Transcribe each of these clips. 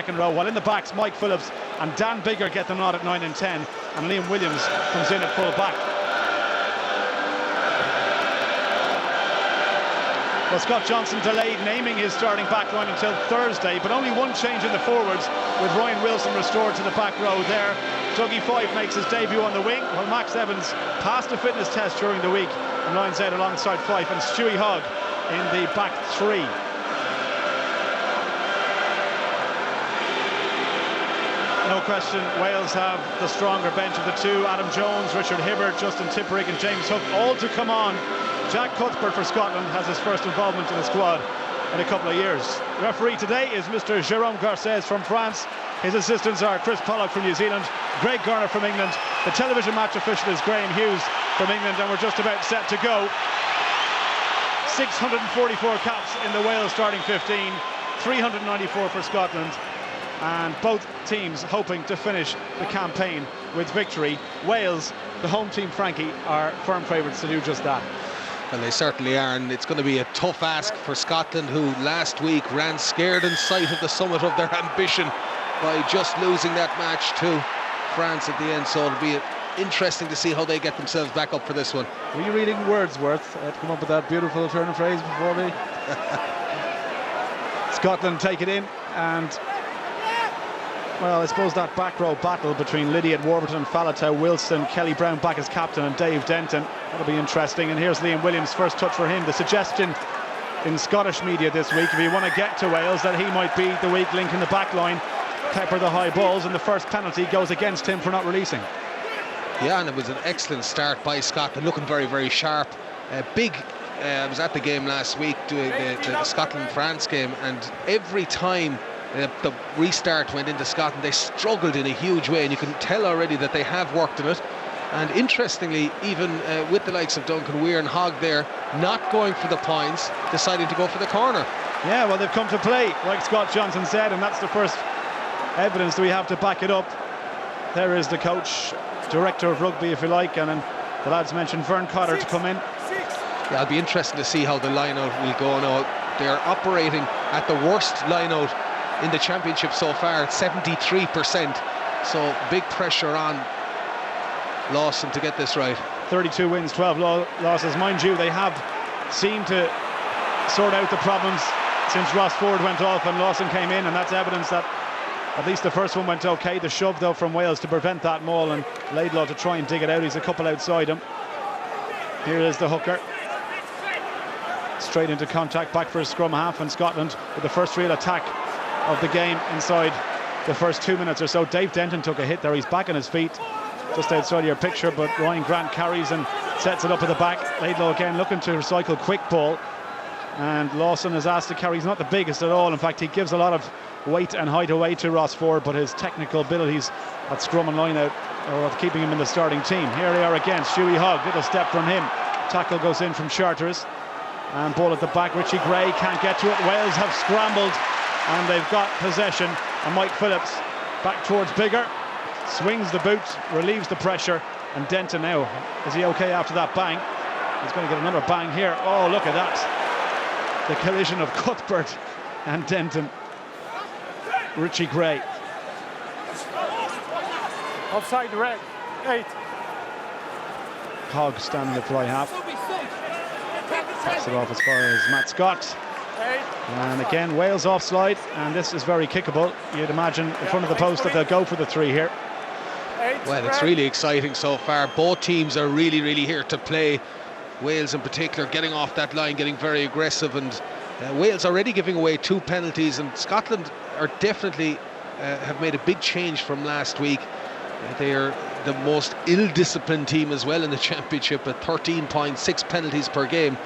second row, while in the backs Mike Phillips and Dan Bigger get the nod at 9 and 10, and Liam Williams comes in at full back. Well, Scott Johnson delayed naming his starting back line until Thursday, but only one change in the forwards, with Ryan Wilson restored to the back row there. Dougie Fife makes his debut on the wing, while Max Evans passed a fitness test during the week and lines out alongside Fife, and Stewie Hogg in the back three. No question, Wales have the stronger bench of the two. Adam Jones, Richard Hibbert, Justin Tipuric and James Hook all to come on. Jack Cuthbert for Scotland has his first involvement in the squad in a couple of years. The referee today is Mr. Jérôme Garcès from France. His assistants are Chris Pollock from New Zealand, Greg Garner from England. The television match official is Graham Hughes from England, and we're just about set to go. 644 caps in the Wales starting 15, 394 for Scotland, and both teams hoping to finish the campaign with victory. Wales, the home team, Frankie, are firm favourites to do just that. Well, they certainly are, and it's going to be a tough ask for Scotland, who last week ran scared in sight of the summit of their ambition by just losing that match to France at the end. So it'll be interesting to see how they get themselves back up for this one. Were you reading Wordsworth to come up with that beautiful turn of phrase before me? Scotland take it in, and well, I suppose that back row battle between Lydiate, Warburton, Faletau, Wilson, Kelly Brown back as captain, and Dave Denton, that'll be interesting. And here's Liam Williams' first touch for him. The suggestion in Scottish media this week, if you want to get to Wales, that he might be the weak link in the back line, pepper the high balls, and the first penalty goes against him for not releasing. Yeah, and it was an excellent start by Scotland, looking very, very sharp. I was at the game last week, doing the Scotland-France game, and every time the restart went into Scotland, they struggled in a huge way, and you can tell already that they have worked on it. And interestingly, even with the likes of Duncan Weir and Hogg there, not going for the points, deciding to go for the corner. Yeah, well, they've come to play, like Scott Johnson said, and that's the first evidence that we have to back it up. There is the coach, director of rugby, if you like, and then the lads mentioned Vern Cotter to come in. Yeah, it'll be interesting to see how the line-out will go now. They're operating at the worst line-out in the championship so far, at 73%. So big pressure on Lawson to get this right. 32 wins, 12 losses. Mind you, they have seemed to sort out the problems since Ross Ford went off and Lawson came in, and that's evidence that at least the first one went okay. The shove, though, from Wales to prevent that maul, and Laidlaw to try and dig it out. He's a couple outside him. Here is the hooker. Straight into contact, back for a scrum half, and Scotland with the first real attack of the game inside the first 2 minutes or so. Dave Denton took a hit there. He's back on his feet just outside your picture, but Ryan Grant carries and sets it up at the back. Laidlaw again looking to recycle quick ball, and Lawson is asked to carry. He's not the biggest at all. In fact, he gives a lot of weight and height away to Ross Ford, but his technical abilities at scrum and line out are keeping him in the starting team. Here they are again. Stewie Hogg, little step from him. Tackle goes in from Charteris, and ball at the back. Richie Gray can't get to it. Wales have scrambled, and they've got possession, and Mike Phillips back towards Bigger, swings the boot, relieves the pressure, and Denton now, is he okay after that bang? He's going to get another bang here. Oh, look at that, the collision of Cuthbert and Denton. Richie Gray. Offside red, 8. Hogg standing at fly half. Taps it off as far as Matt Scott. And again, Wales offside, and this is very kickable. You'd imagine in front of the post that they'll go for the 3 here. Well, it's really exciting so far. Both teams are really, really here to play. Wales in particular getting off that line, getting very aggressive, and Wales already giving away 2 penalties, and Scotland are definitely have made a big change from last week. They are the most ill-disciplined team as well in the championship, at 13 points, 6 penalties per game.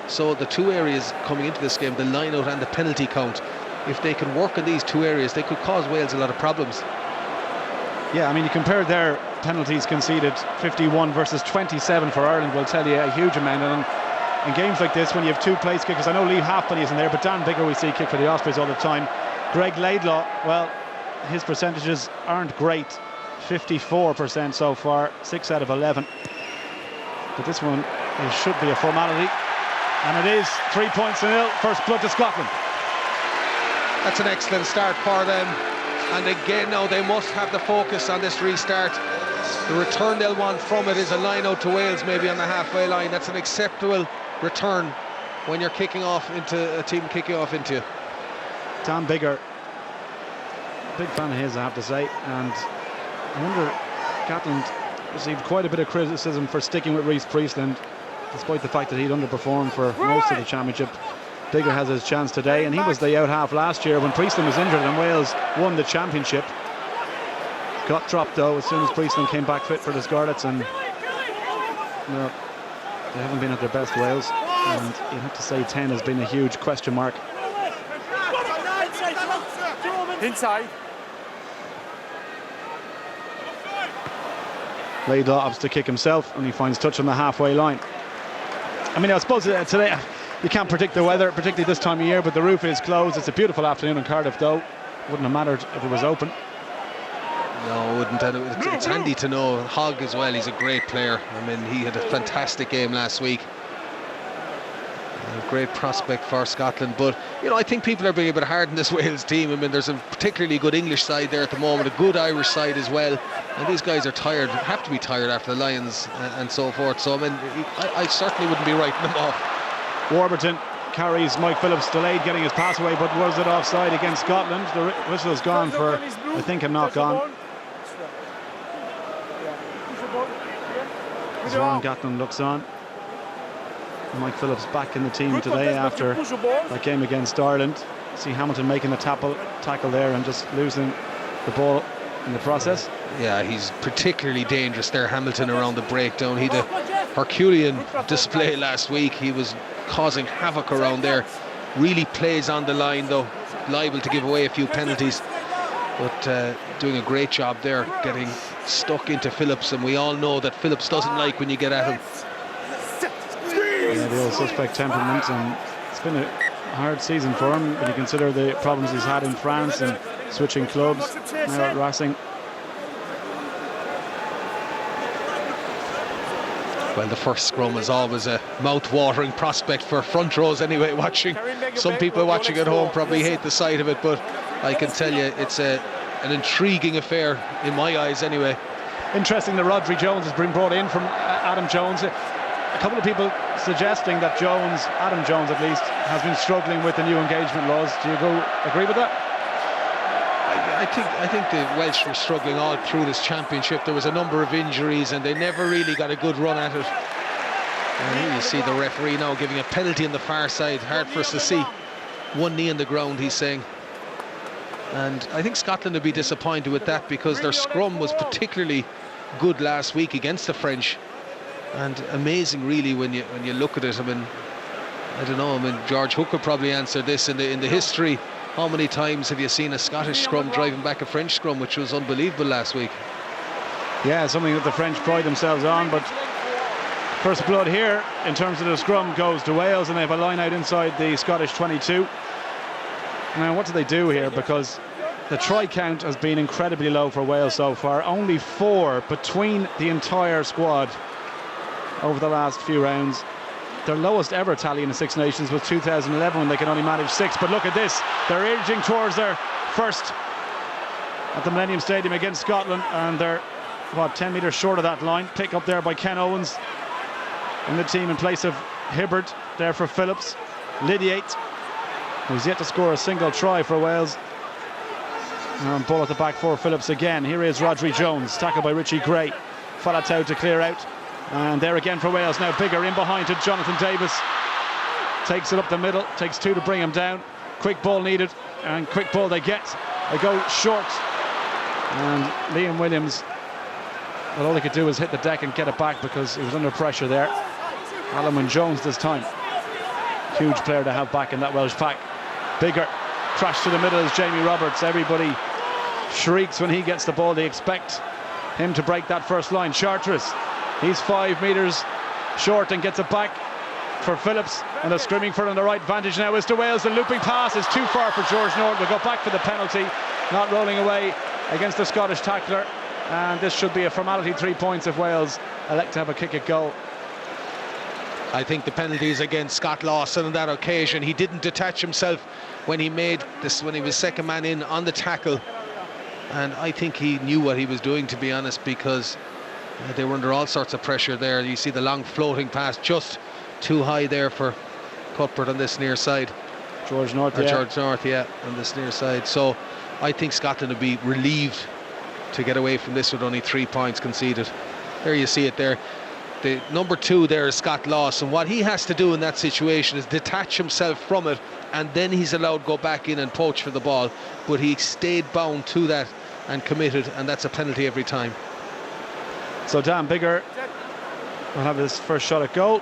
So the 2 areas coming into this game, the line-out and the penalty count, if they can work on these 2 areas, they could cause Wales a lot of problems. Yeah, I mean, you compare their penalties conceded, 51 versus 27 for Ireland, will tell you a huge amount. And in games like this, when you have 2 place kickers, I know Lee Halfpenny isn't there, but Dan Bigger we see kick for the Ospreys all the time. Greg Laidlaw, well, his percentages aren't great. 54% so far, 6 out of 11. But this one, it should be a formality, and it is. 3 points to 0. First blood to Scotland. That's an excellent start for them. And again, now they must have the focus on this restart. The return they'll want from it is a line out to Wales, maybe on the halfway line. That's an acceptable return when you're kicking off into a team kicking off into you. Dan Biggar, big fan of his, I have to say, and I wonder, Gatland received quite a bit of criticism for sticking with Reece Priestland, despite the fact that he'd underperformed for most of the championship. Biggar has his chance today, and he was the out half last year when Priestland was injured and Wales won the championship. Got dropped though as soon as Priestland came back fit for the Scarlets, and no, they haven't been at their best, Wales, and you have to say 10 has been a huge question mark. Inside. Laidlaw opts to kick himself, and he finds touch on the halfway line. I mean, I suppose today you can't predict the weather, particularly this time of year, but the roof is closed. It's a beautiful afternoon in Cardiff, though. Wouldn't have mattered if it was open. No, it wouldn't. And it's handy to know Hogg as well. He's a great player. I mean, he had a fantastic game last week. A great prospect for Scotland, but you know, I think people are being a bit hard on this Wales team. I mean, there's a particularly good English side there at the moment, a good Irish side as well, and these guys are tired, have to be tired after the Lions and so forth. So I mean, I certainly wouldn't be writing them off. Warburton carries Mike Phillips, delayed getting his pass away, but was it offside against Scotland? The whistle's gone for, I think, a knock on. As Ron Gatland looks on. Mike Phillips back in the team today after that game against Ireland. See Hamilton making the tackle there and just losing the ball in the process. Yeah, he's particularly dangerous there, Hamilton, around the breakdown. He had a Herculean display last week. He was causing havoc around there. Really plays on the line though, liable to give away a few penalties, but doing a great job there, getting stuck into Phillips, and we all know that Phillips doesn't like when you get at him. Yeah, the old suspect temperament, and it's been a hard season for him when you consider the problems he's had in France and switching clubs, now at Racing. Well, the first scrum is always a mouth-watering prospect for front rows anyway, watching. Some people watching at home probably hate the sight of it, but I can tell you it's an intriguing affair in my eyes anyway. Interesting that Rhodri Jones has been brought in from Adam Jones. A couple of people suggesting that Adam Jones at least, has been struggling with the new engagement laws. Do you agree with that? I think the Welsh were struggling all through this championship. There was a number of injuries and they never really got a good run at it. And here you see the referee now giving a penalty on the far side. Hard for us to see. One knee in the ground, he's saying. And I think Scotland would be disappointed with that, because their scrum was particularly good last week against the French. And amazing really when you look at it. I mean, I don't know, I mean, George Hook could probably answer this in the history. How many times have you seen a Scottish scrum driving back a French scrum, which was unbelievable last week? Yeah, something that the French pride themselves on, but first blood here in terms of the scrum goes to Wales, and they have a line out inside the Scottish 22. Now, what do they do here? Because the try count has been incredibly low for Wales so far. Only 4 between the entire squad over the last few rounds. Their lowest ever tally in the Six Nations was 2011, when they can only manage 6. But look at this, they're edging towards their first at the Millennium Stadium against Scotland, and they're 10 metres short of that line. Pick up there by Ken Owens in the team in place of Hibbard there for Phillips. Lydiate, who's yet to score a single try for Wales. And ball at the back for Phillips again. Here is Rhodri Jones, tackled by Richie Gray. Falatau to clear out. And there again for Wales. Now Biggar in behind to Jonathan Davis. Takes it up the middle. Takes 2 to bring him down. Quick ball needed. And quick ball they get. They go short. And Liam Williams, well, all he could do was hit the deck and get it back, because he was under pressure there. Alan Wynne-Jones this time. Huge player to have back in that Welsh pack. Biggar crashed to the middle as Jamie Roberts. Everybody shrieks when he gets the ball. They expect him to break that first line. Charteris, he's 5 metres short and gets it back for Phillips, and they're screaming for it on the right. Vantage now is to Wales. The looping pass is too far for George Norton. We'll go back for the penalty, not rolling away against the Scottish tackler, and this should be a formality. 3 points if Wales elect to have a kick at goal. I think the penalty is against Scott Lawson on that occasion. He didn't detach himself when he made this, when he was second man in on the tackle. and I think he knew what he was doing, to be honest, because they were under all sorts of pressure there. You see the long floating pass just too high there for Cuthbert on this near side. George North, George North, on this near side. So I think Scotland would be relieved to get away from this with only 3 points conceded. There you see it there. The number 2 there is Scott Lawson. What he has to do in that situation is detach himself from it, and then he's allowed to go back in and poach for the ball. But he stayed bound to that and committed, and that's a penalty every time. So Dan Biggar will have his first shot at goal.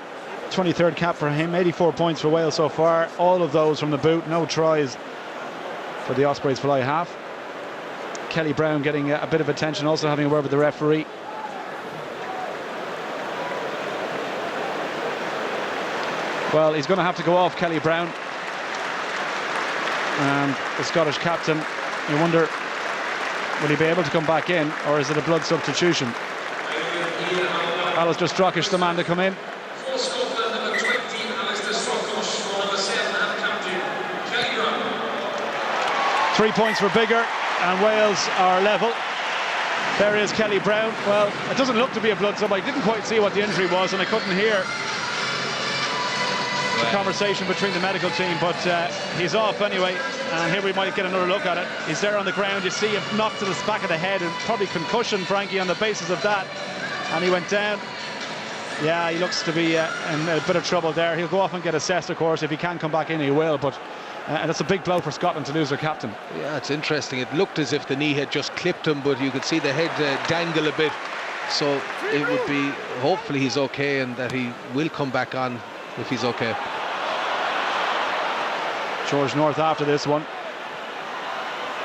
23rd cap for him, 84 points for Wales so far. All of those from the boot, no tries for the Ospreys fly half. Kelly Brown getting a bit of attention, also having a word with the referee. Well, he's going to have to go off, Kelly Brown. And the Scottish captain, you wonder, will he be able to come back in, or is it a blood substitution? Alistair Strockish, the man to come in. 3 points for Biggar, and Wales are level. There is Kelly Brown. Well, it doesn't look to be a blood sub. I didn't quite see what the injury was, and I couldn't hear the conversation between the medical team, but he's off anyway, and here we might get another look at it. He's there on the ground. You see him knocked to the back of the head, and probably concussion, Frankie, on the basis of that, and he went down. Yeah, he looks to be in a bit of trouble there. He'll go off and get assessed, of course. If he can come back in, he will, but that's a big blow for Scotland to lose their captain. Yeah, it's interesting. It looked as if the knee had just clipped him, but you could see the head dangle a bit, so it would be, hopefully he's okay, and that he will come back on if he's okay. George North after this one.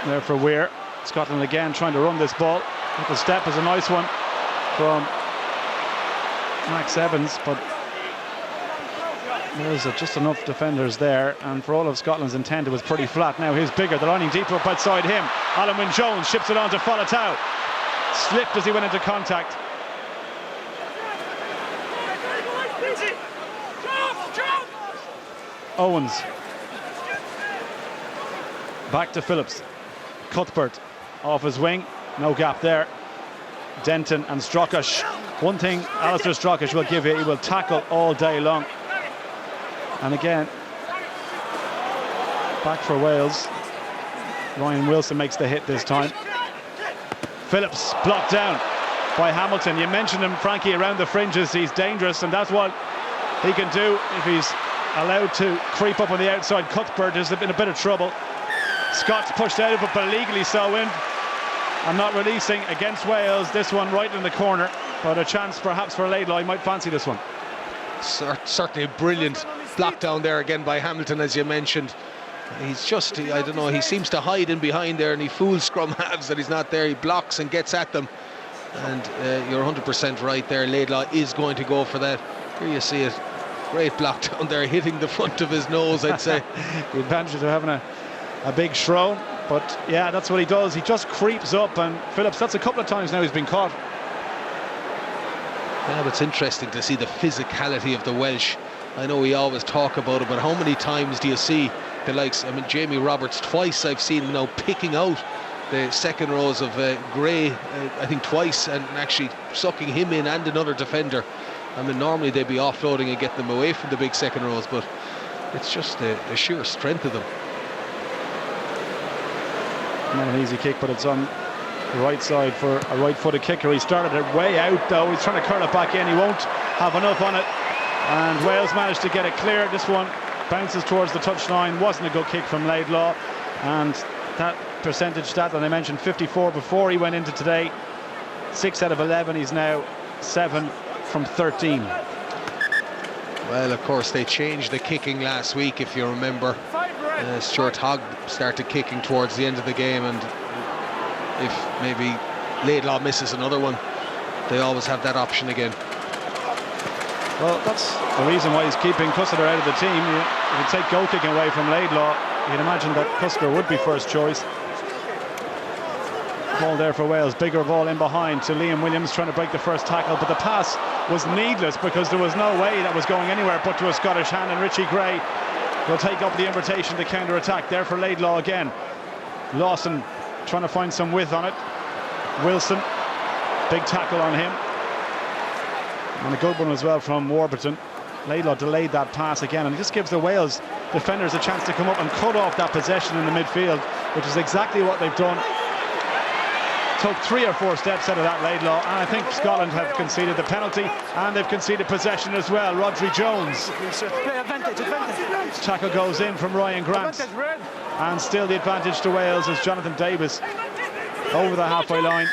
There for Weir. Scotland again trying to run this ball. The step is a nice one from Max Evans, but there's just enough defenders there, and for all of Scotland's intent, it was pretty flat. Now here's Biggar, the lining deeper up outside him. Alan Wynne-Jones ships it on to Faletau. Slipped as he went into contact. Owens. Back to Phillips. Cuthbert off his wing. No gap there. Denton and Strockish. One thing Alistair Strockish will give you, he will tackle all day long. And again, back for Wales. Ryan Wilson makes the hit this time. Phillips blocked down by Hamilton. You mentioned him, Frankie, around the fringes. He's dangerous, and that's what he can do if he's allowed to creep up on the outside. Cuthbert is in a bit of trouble. Scott's pushed out, but illegally so in. And not releasing against Wales. This one right in the corner, but a chance perhaps for Laidlaw. He might fancy this one. Certainly a brilliant block down there again by Hamilton, as you mentioned. He's just, I don't know, he seems to hide in behind there, and he fools scrum halves that he's not there. He blocks and gets at them, and you're 100% right there. Laidlaw is going to go for that. Here you see it, great block down there, hitting the front of his nose, I'd say. The advantage of having a big shrone, but yeah, that's what he does. He just creeps up, and Phillips, that's a couple of times now he's been caught. Yeah, but it's interesting to see the physicality of the Welsh. I know we always talk about it, but how many times do you see the likes, I mean, Jamie Roberts, twice I've seen him now picking out the second rows of Gray, I think twice, and actually sucking him in and another defender. I mean, normally they'd be offloading and getting them away from the big second rows, but it's just the sheer strength of them. Not an easy kick, but it's on the right side for a right-footed kicker. He started it way out, though. He's trying to curl it back in. He won't have enough on it, and Wales managed to get it clear. This one bounces towards the touchline. Wasn't a good kick from Laidlaw, and that percentage stat that I mentioned, 54 before he went into today, 6 out of 11. He's now 7 from 13. Well, of course, they changed the kicking last week, if you remember. Stuart Hogg started kicking towards the end of the game, and if maybe Laidlaw misses another one, they always have that option again. Well, that's the reason why he's keeping Custer out of the team. If you take goal kicking away from Laidlaw, you'd imagine that Custer would be first choice. Ball there for Wales. Biggar ball in behind to Liam Williams, trying to break the first tackle, but the pass was needless because there was no way that was going anywhere but to a Scottish hand, and Richie Gray will take up the invitation to counter-attack. There for Laidlaw again. Lawson trying to find some width on it. Wilson, big tackle on him. And a good one as well from Warburton. Laidlaw delayed that pass again, and it just gives the Wales defenders a chance to come up and cut off that possession in the midfield, which is exactly what they've done. Took 3 or 4 steps out of that, Laidlaw, and I think Scotland have conceded the penalty, and they've conceded possession as well. Rodri Jones. Tackle goes in from Ryan Grant, and still the advantage to Wales as Jonathan Davis over the halfway line,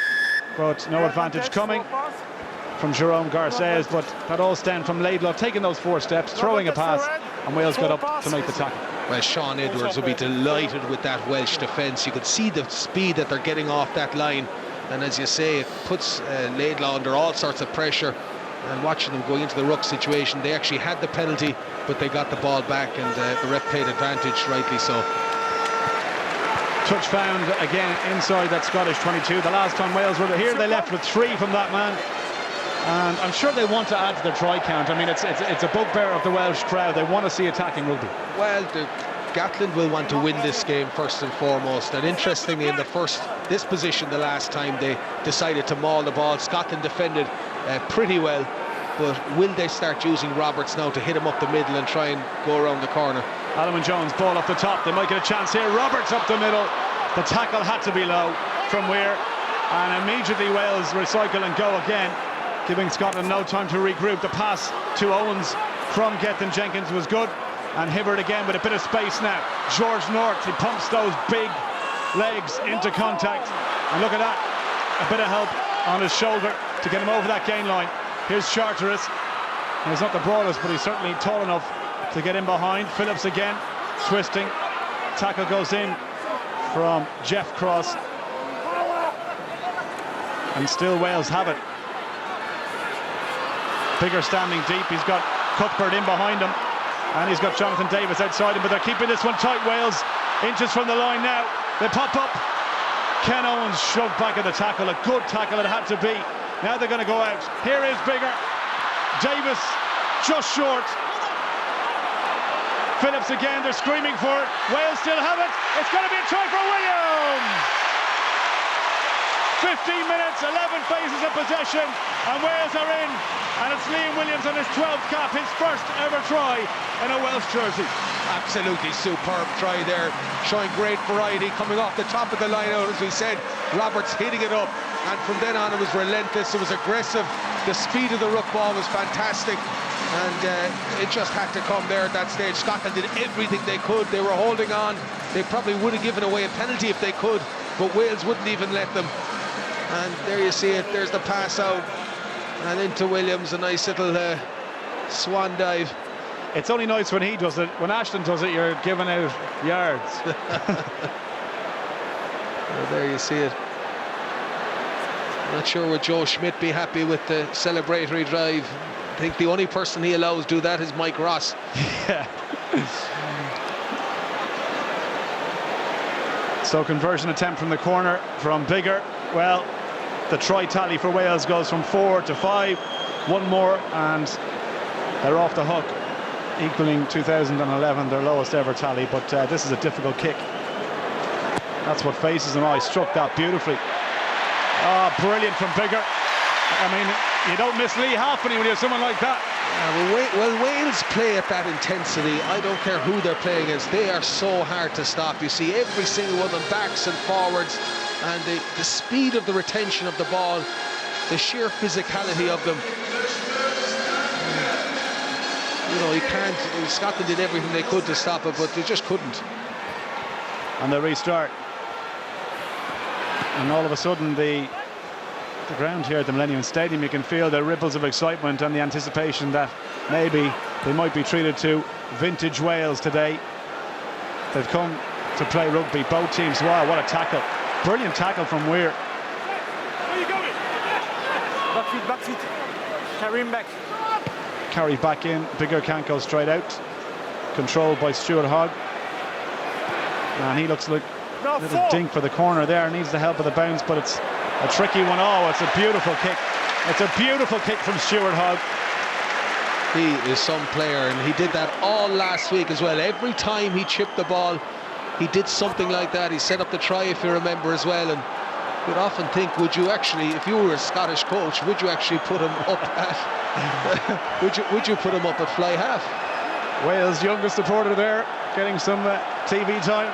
but no advantage coming from Jerome Garces, but that all stemmed from Laidlaw taking those 4 steps, throwing a pass, and Wales got up to make the tackle. Well, Sean Edwards will be delighted with that Welsh defence. You could see the speed that they're getting off that line, and as you say, it puts Laidlaw under all sorts of pressure. And watching them going into the ruck situation, they actually had the penalty, but they got the ball back, and the ref played advantage, rightly so. Touch found again inside that Scottish 22. The last time Wales were here, they left with 3 from that man. And I'm sure they want to add to their try count. I mean, it's a bugbear of the Welsh crowd. They want to see attacking rugby. Well, Gatland will want to win this game first and foremost. And interestingly, in this position, the last time they decided to maul the ball, Scotland defended pretty well. But will they start using Roberts now to hit him up the middle and try and go around the corner? Alwyn Jones, ball up the top. They might get a chance here. Roberts up the middle. The tackle had to be low from Weir. And immediately Wales recycle and go again, giving Scotland no time to regroup. The pass to Owens from Gethin Jenkins was good, and Hibbert again with a bit of space now. George North, he pumps those big legs into contact, and look at that, a bit of help on his shoulder to get him over that gain line. Here's Charteris. He's not the broadest, but he's certainly tall enough to get in behind. Phillips again, twisting. Tackle goes in from Jeff Cross, and still Wales have it. Bigger standing deep. He's got Cuthbert in behind him, and he's got Jonathan Davis outside him, but they're keeping this one tight. Wales inches from the line now. They pop up. Ken Owens shoved back at the tackle. A good tackle it had to be. Now they're going to go out. Here is Bigger. Davis just short. Phillips again. They're screaming for it. Wales still have it. It's going to be a try for Williams. 15 minutes, 11 phases of possession, and Wales are in. And it's Liam Williams on his 12th cap, his first ever try in a Welsh jersey. Absolutely superb try there, showing great variety, coming off the top of the line-out, as we said. Roberts hitting it up, and from then on it was relentless, it was aggressive. The speed of the ruck ball was fantastic, and it just had to come there at that stage. Scotland did everything they could. They were holding on. They probably would have given away a penalty if they could, but Wales wouldn't even let them. And there you see it, there's the pass out, and into Williams, a nice little swan dive. It's only nice when he does it. When Ashton does it, you're giving out yards. Well, there you see it. Not sure would Joe Schmidt be happy with the celebratory drive. I think the only person he allows do that is Mike Ross. Yeah. So conversion attempt from the corner from Bigger. Well, the try tally for Wales goes from 4 to 5. One more and they're off the hook, equaling 2011, their lowest ever tally. But this is a difficult kick. That's what faces them. Oh, he struck that beautifully. Oh, brilliant from Bigger. I mean, you don't miss Lee Halfpenny when you have someone like that. Well, Wales play at that intensity. I don't care who they're playing against. They are so hard to stop. You see every single one of them, backs and forwards, and the speed of the retention of the ball, the sheer physicality of them. You know, you can't. Scotland did everything they could to stop it, but they just couldn't. And they restart. And all of a sudden, the ground here at the Millennium Stadium, you can feel the ripples of excitement and the anticipation that maybe they might be treated to vintage Wales today. They've come to play rugby, both teams. Wow, what a tackle. Brilliant tackle from Weir. Where you going? Back feet. Carry him back. Carry back in. Bigger can't go straight out. Controlled by Stuart Hogg. And he looks like a little dink for the corner there. Needs the help of the bounce, but it's a tricky one. Oh, it's a beautiful kick. It's a beautiful kick from Stuart Hogg. He is some player, and he did that all last week as well. Every time he chipped the ball, he did something like that. He set up the try, if you remember, as well. And you'd often think, would you actually, if you were a Scottish coach, would you actually put him up at would you put him up at fly half? Wales' youngest supporter there, getting some TV time.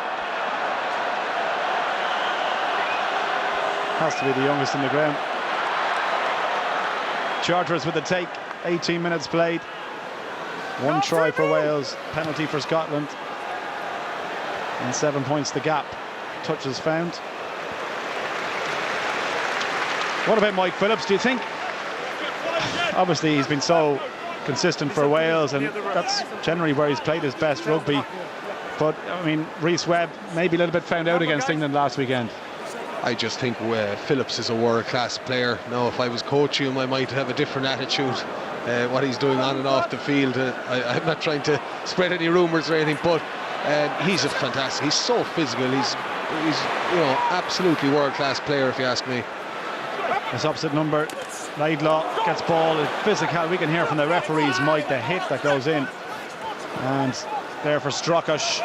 Has to be the youngest in the ground. Charters with the take, 18 minutes played. 1 try for Wales, penalty for Scotland. And 7 points the gap. Touches found. What about Mike Phillips? Do you think, obviously he's been so consistent for Wales, and that's generally where he's played his best rugby, but I mean, Rhys Webb maybe a little bit found out against England last weekend. I just think Phillips is a world-class player. Now, if I was coaching him, I might have a different attitude. What he's doing on and off the field, I'm not trying to spread any rumours or anything, but he's a fantastic. He's so physical. He's absolutely world-class player, if you ask me. This opposite number, Laidlaw gets ball, physical. We can hear from the referees, Mike, the hit that goes in. And there for Strockish.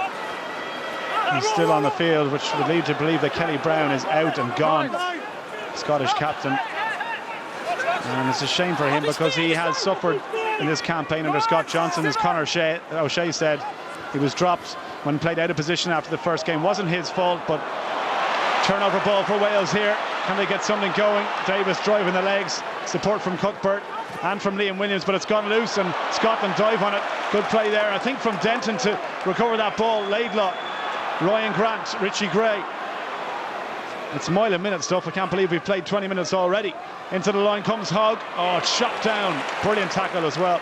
He's still on the field, which would lead to believe that Kelly Brown is out and gone, Scottish captain. And it's a shame for him because he has suffered in this campaign under Scott Johnson. As Conor O'Shea said, he was dropped when played out of position after the first game. Wasn't his fault, but turnover ball for Wales here. Can they get something going? Davis driving the legs, support from Cuthbert and from Liam Williams, but it's gone loose and Scotland dive on it. Good play there, I think, from Denton to recover that ball. Laidlaw, Ryan Grant, Richie Gray. It's mile a minute stuff. I can't believe we've played 20 minutes already. Into the line comes Hogg. Oh, it's shot down. Brilliant tackle as well.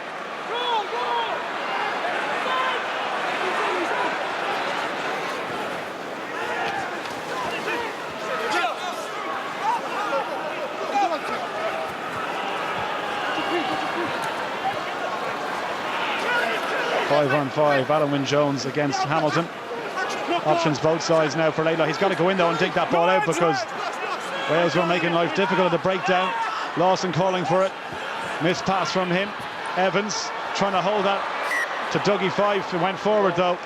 5-on-5, Alan Wynne-Jones against Hamilton. Options both sides now for Laidlaw. He's got to go in though and dig that ball out because Wales were making life difficult at the breakdown. Lawson calling for it. Missed pass from him. Evans trying to hold that to Dougie Fife. It went forward though.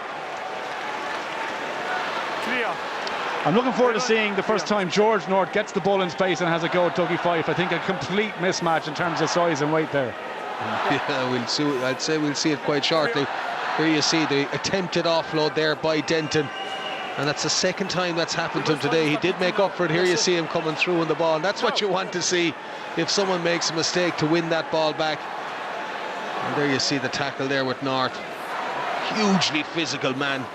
I'm looking forward to seeing the first time George North gets the ball in space and has a go at Dougie Fife. I think a complete mismatch in terms of size and weight there. Yeah, we'll see. I'd say we'll see it quite shortly. Here you see the attempted offload there by Denton, and that's the second time that's happened to him today. He did make up for it. Here you see him coming through on the ball, and that's what you want to see if someone makes a mistake, to win that ball back. And there you see the tackle there with North. Hugely physical man.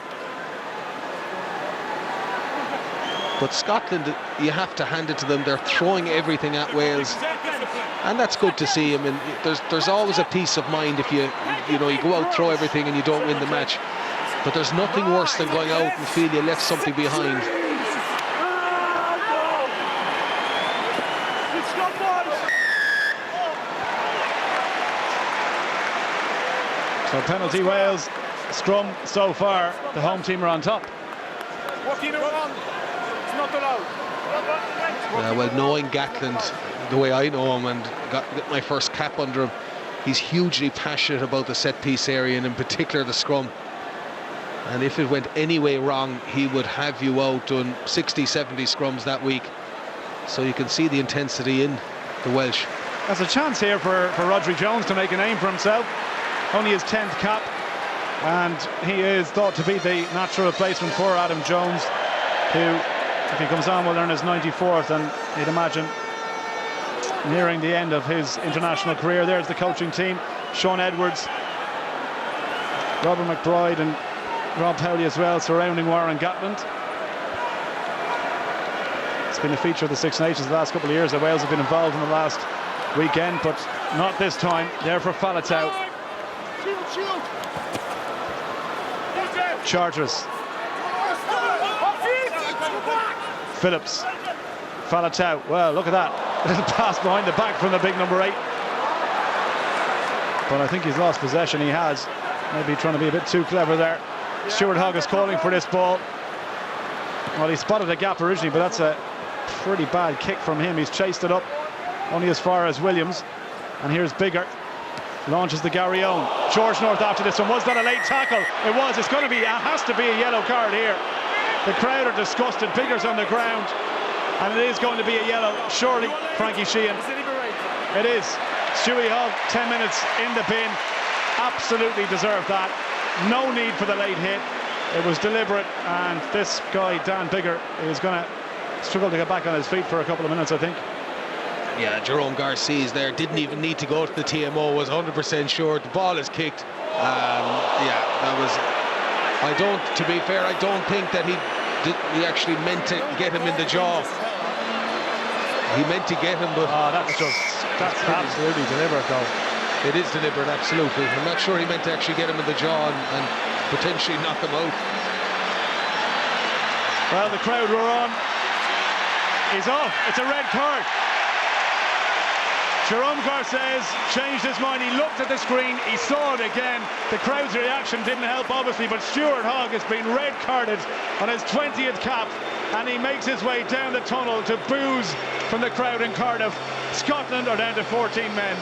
But Scotland, you have to hand it to them. They're throwing everything at Wales, and that's good to see. I mean, there's always a peace of mind if you go out, throw everything, and you don't win the match. But there's nothing worse than going out and feel you left something behind. So penalty Wales. Scrum so far. The home team are on top. Well, knowing Gatland the way I know him and got my first cap under him, he's hugely passionate about the set piece area, and in particular the scrum. And if it went any way wrong, he would have you out doing 60, 70 scrums that week. So you can see the intensity in the Welsh. There's a chance here for Rhodri Jones to make a name for himself. Only his 10th cap, and he is thought to be the natural replacement for Adam Jones, who, if he comes on, will earn his 94th, and you'd imagine nearing the end of his international career. There's the coaching team: Sean Edwards, Robert McBride and Rob Howley as well, surrounding Warren Gatland. It's been a feature of the Six Nations the last couple of years that Wales have been involved in the last weekend, but not this time. There for Faletau. Charters. Phillips. Faletau. Well, look at that. Little pass behind the back from the big number 8. But I think he's lost possession. He has. Maybe trying to be a bit too clever there. Stuart Hogg is calling for this ball. Well, he spotted a gap originally, but that's a pretty bad kick from him. He's chased it up only as far as Williams. And here's Biggar. Launches the Gary Owen. George North after this one. Was that a late tackle? It was. It's going to be, it has to be a yellow card here. The crowd are disgusted. Bigger's on the ground, and it is going to be a yellow. Surely, Frankie Sheehan. It is. Stewie Hogg, 10 minutes in the bin. Absolutely deserved that. No need for the late hit. It was deliberate, and this guy, Dan Bigger, is going to struggle to get back on his feet for a couple of minutes, I think. Yeah, Jerome Garcia's there. Didn't even need to go to the TMO. Was 100% sure. The ball is kicked. Yeah, that was... to be fair, I don't think that he actually meant to get him in the jaw. He meant to get him, but... that's absolutely deliberate, though. It is deliberate, absolutely. I'm not sure he meant to actually get him in the jaw and potentially knock him out. Well, the crowd were on. He's off. It's a red card. Jerome Garces changed his mind. He looked at the screen. He saw it again. The crowd's reaction didn't help, obviously, but Stuart Hogg has been red carded on his 20th cap, and he makes his way down the tunnel to boos from the crowd in Cardiff. Scotland are down to 14 men.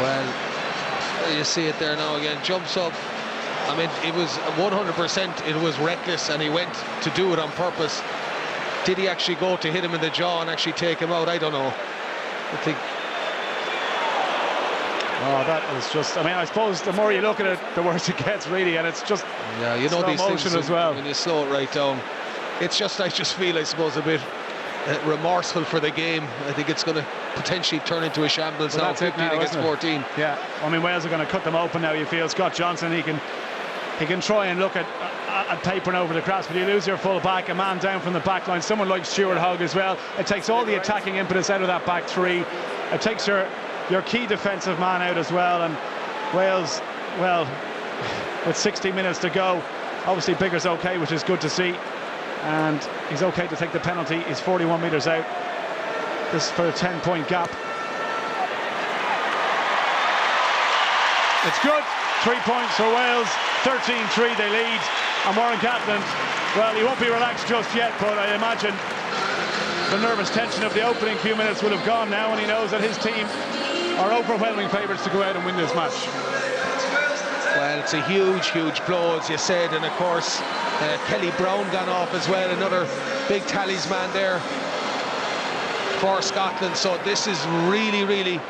Well, you see it there now again. Jumps up. I mean, it was 100%. It was reckless, and he went to do it on purpose. Did he actually go to hit him in the jaw and actually take him out? I don't know. I think... Oh, that was just... I mean, I suppose the more you look at it, the worse it gets, really, and it's just... Yeah, you know these things as well. When you slow it right down. It's just, I just feel, I suppose, a bit remorseful for the game. I think it's going to potentially turn into a shambles now, 15 against 14. Yeah, I mean, Wales are going to cut them open now, you feel. Scott Johnson, he can try and look at papering over the grass, but you lose your full back, a man down from the back line, someone like Stuart Hogg as well. It takes all the attacking impetus out of that back three. It takes your key defensive man out as well, and Wales, well, with 60 minutes to go, obviously Bigger's okay, which is good to see, and he's okay to take the penalty. He's 41 metres out. This is for a 10-point gap. It's good. 3 points for Wales. 13-3 they lead. And Warren Gatland, well, he won't be relaxed just yet, but I imagine the nervous tension of the opening few minutes will have gone now, and he knows that his team are overwhelming favourites to go out and win this match. Well, it's a huge blow, as you said, and of course Kelly Brown gone off as well, another big talisman there for Scotland. So this is really,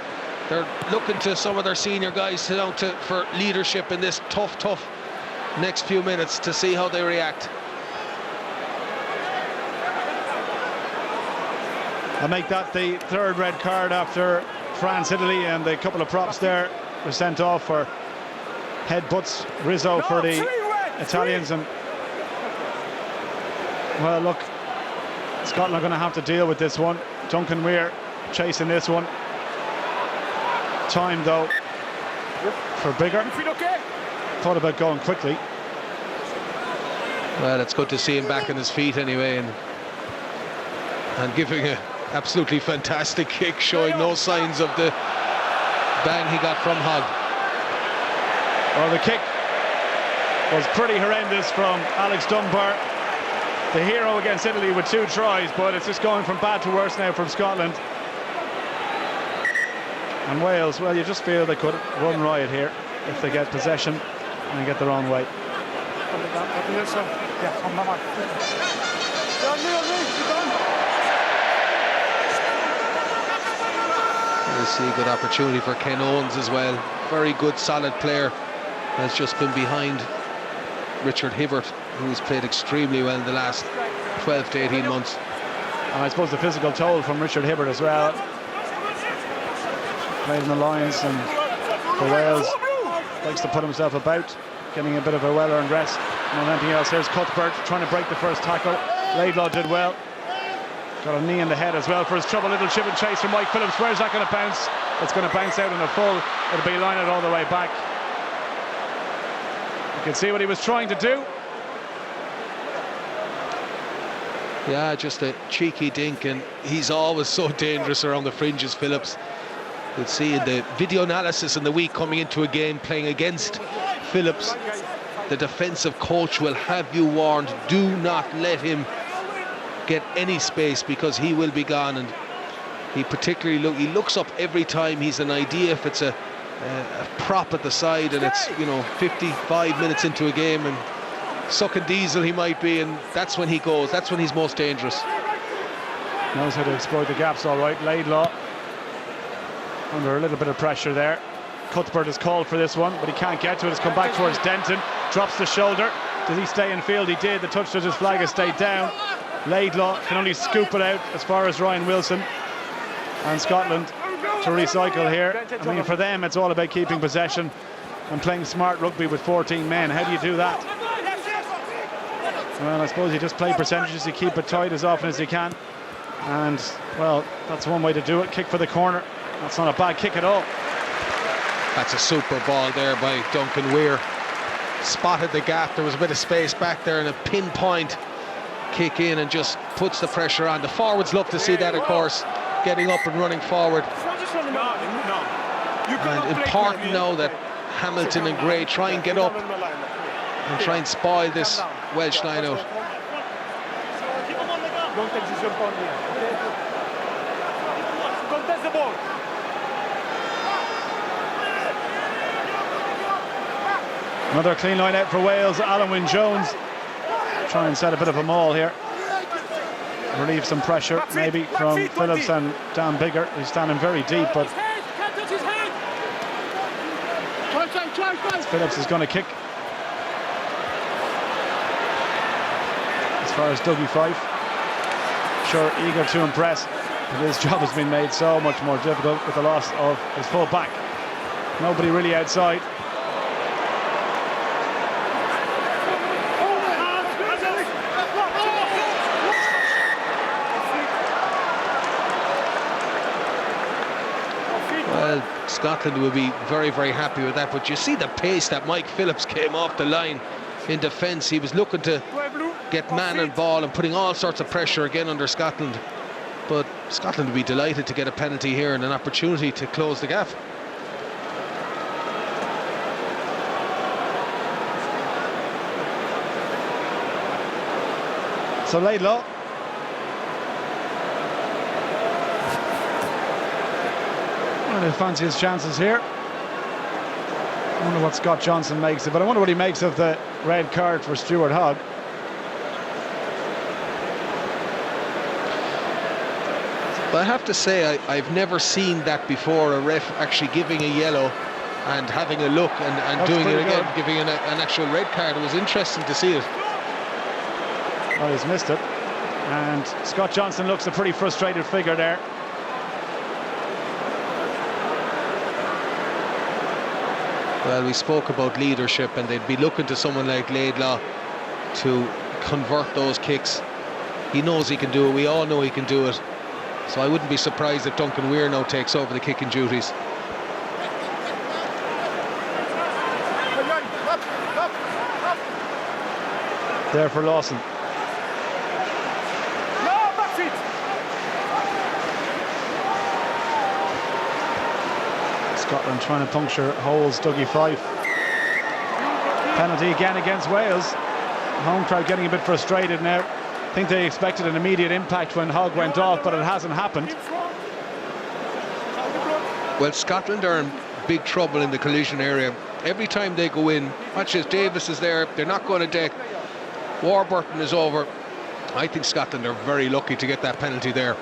they're looking to some of their senior guys for leadership in this tough next few minutes to see how they react. I'll make that the third red card after France, Italy, and the couple of props there were sent off for headbutts. Rizzo for the Italians, and well, look, Scotland are going to have to deal with this one. Duncan Weir chasing this one. Time though for Bigger. Thought about going quickly. Well, it's good to see him back on his feet anyway, and giving a absolutely fantastic kick, showing no signs of the bang he got from Hogg. Well, the kick was pretty horrendous from Alex Dunbar, the hero against Italy with 2 tries, but it's just going from bad to worse now from Scotland. And Wales, well, you just feel they could run riot here if they get possession and get their own way. You see a good opportunity for Ken Owens as well. Very good, solid player. Has just been behind Richard Hibbert, who's played extremely well in the last 12 to 18 months. And I suppose the physical toll from Richard Hibbert as well. Played in the lines, and for Wales, likes to put himself about, getting a bit of a well-earned rest. And anything else, here's Cuthbert trying to break the first tackle. Laidlaw did well. Got a knee in the head as well for his trouble. Little chip and chase from Mike Phillips. Where's that going to bounce? It's going to bounce out in a full. It'll be lined all the way back. You can see what he was trying to do. Yeah, just a cheeky dink, and he's always so dangerous around the fringes, Phillips. You'll see in the video analysis in the week coming into a game playing against Phillips, the defensive coach will have you warned, do not let him get any space, because he will be gone. And he particularly he looks up every time he's an idea, if it's a prop at the side and it's 55 minutes into a game, and sucking diesel he might be, and that's when he goes. That's when he's most dangerous. Knows how to exploit the gaps all right. Laidlaw under a little bit of pressure there. Cuthbert is called for this one, but he can't get to it. It's come back towards Denton. Drops the shoulder. Does he stay in field? He did. The touch to his flag has stayed down. Laidlaw can only scoop it out as far as Ryan Wilson. And Scotland to recycle here. I mean, for them, it's all about keeping possession and playing smart rugby with 14 men. How do you do that? Well, I suppose you just play percentages. You keep it tight as often as you can. And, well, that's one way to do it. Kick for the corner. That's not a bad kick at all. That's a super ball there by Duncan Weir. Spotted the gap. There was a bit of space back there, and a pinpoint kick in and just puts the pressure on. The forwards love to see that, of course, getting up and running forward. And important now that Hamilton and Gray try and get up and try and spoil this Welsh line-out. Contest the ball. Another clean line out for Wales. Alan Wynne-Jones try and set a bit of a maul here. Relieve some pressure maybe from Phillips and Dan Biggar, who's standing very deep, but Phillips is going to kick. As far as Dougie Fife, sure, eager to impress, but his job has been made so much more difficult with the loss of his full back. Nobody really outside. Well, Scotland will be very, very happy with that, but you see the pace that Mike Phillips came off the line in defence. He was looking to get man and ball and putting all sorts of pressure again under Scotland, but Scotland will be delighted to get a penalty here and an opportunity to close the gap. So Laidlaw. Well, he'll fancy his chances here. I wonder what Scott Johnson makes of it. I wonder what he makes of the red card for Stuart Hogg. But I have to say, I've never seen that before, a ref actually giving a yellow and having a look and doing it again, good. giving an actual red card. It was interesting to see it. Oh, he's missed it. And Scott Johnson looks a pretty frustrated figure there. Well, we spoke about leadership, and they'd be looking to someone like Laidlaw to convert those kicks. He knows he can do it. We all know he can do it. So I wouldn't be surprised if Duncan Weir now takes over the kicking duties. There for Lawson. No, back feet. Scotland trying to puncture holes. Dougie Fife. Penalty again against Wales. Home crowd getting a bit frustrated now. I think they expected an immediate impact when Hogg went off, but it hasn't happened. Well, Scotland are in big trouble in the collision area. Every time they go in, watch this, Davis is there, they're not going to deck. Warburton is over. I think Scotland are very lucky to get that penalty there.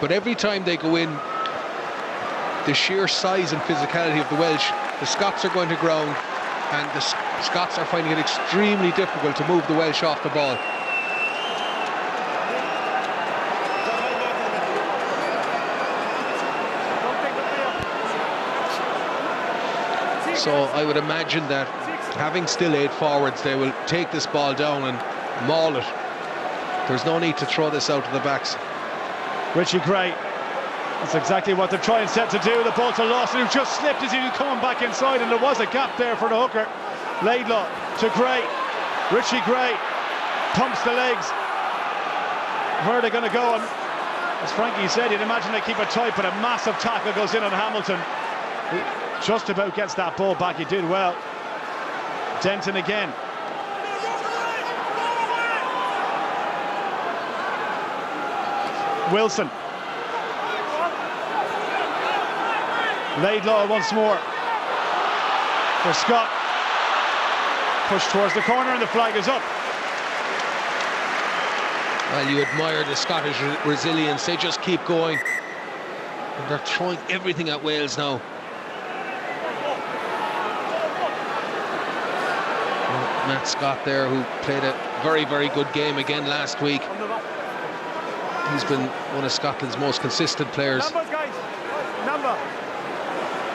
But every time they go in, the sheer size and physicality of the Welsh, the Scots are going to ground, and the Scots are finding it extremely difficult to move the Welsh off the ball. So I would imagine that having still 8 forwards, they will take this ball down and maul it. There's no need to throw this out of the backs. Richie Gray. That's exactly what they're trying set to do. The ball to Lawson, who just slipped as he was coming back inside, and there was a gap there for the hooker. Laidlaw to Gray. Richie Gray pumps the legs. Where are they going to go? And as Frankie said, you'd imagine they keep it tight, but a massive tackle goes in on Hamilton. Just about gets that ball back. He did well. Denton again. Wilson. Laidlaw once more for Scott. Push towards the corner and the flag is up. Well, you admire the Scottish resilience. They just keep going. And they're throwing everything at Wales now. Well, Matt Scott there, who played a very, very good game again last week. He's been one of Scotland's most consistent players. Numbers, guys. Number.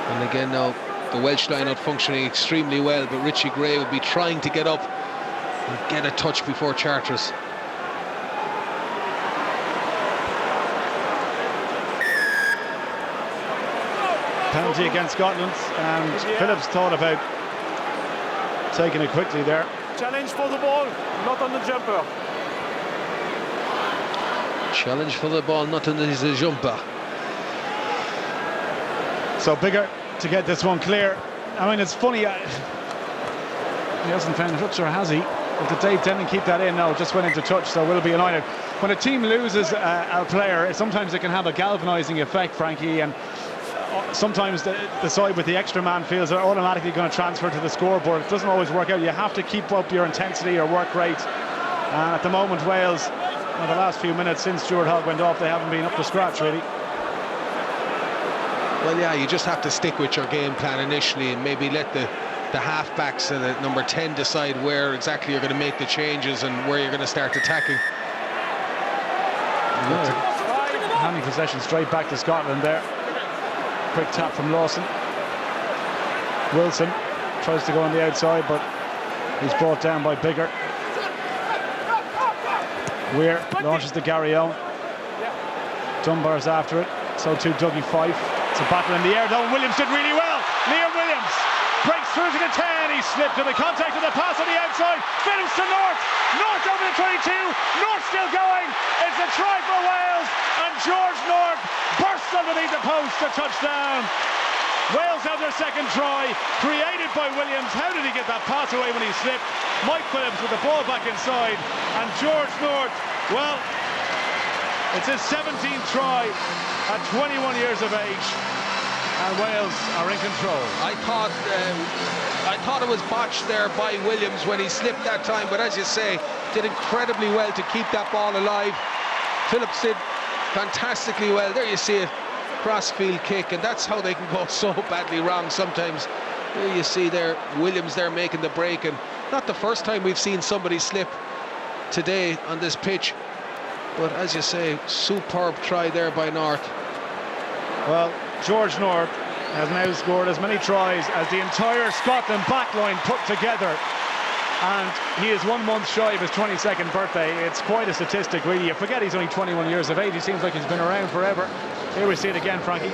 And again now, the Welsh line-out functioning extremely well, but Richie Gray will be trying to get up and get a touch before Charteris. Penalty against Scotland, and Phillips thought about taking it quickly there. Challenge for the ball, not on the jumper. Challenge for the ball, not on the jumper. So Bigger to get this one clear. I mean, it's funny, he hasn't found a touch, or has he? But did Dave Denton keep that in? No, just went into touch, so will be United. When a team loses a player, sometimes it can have a galvanising effect, Frankie, and sometimes the side with the extra man feels they're automatically going to transfer to the scoreboard. It doesn't always work out. You have to keep up your intensity, your work rate. And at the moment, Wales, the last few minutes since Stuart Hogg went off, they haven't been up to scratch, really. Well, yeah, you just have to stick with your game plan initially and maybe let the halfbacks and the number 10 decide where exactly you're going to make the changes and where you're going to start attacking. Handing possession straight back to Scotland there. Quick tap from Lawson. Wilson tries to go on the outside, but he's brought down by Bigger. Weir launches to Gary Owen. Dunbar's after it, so too Dougie Fife. It's a battle in the air, though. Williams did really well. Liam Williams breaks through to the 10. He slipped to the contact of the pass on the outside. Phillips to North. North over the 22. North still going. It's a try for Wales, and George North bursts underneath the post, a touchdown. Wales have their second try, created by Williams. How did he get that pass away when he slipped? Mike Phillips with the ball back inside, and George North, well, it's his 17th try at 21 years of age, and Wales are in control. I thought it was botched there by Williams when he slipped that time, but as you say, did incredibly well to keep that ball alive. Phillips did fantastically well. There you see it, cross-field kick, and that's how they can go so badly wrong sometimes. There you see there, Williams there making the break, and not the first time we've seen somebody slip today on this pitch. But as you say, superb try there by North. Well, George North has now scored as many tries as the entire Scotland backline put together, and he is 1 month shy of his 22nd birthday. It's quite a statistic, really. You forget he's only 21 years of age. He seems like he's been around forever. Here we see it again, Frankie.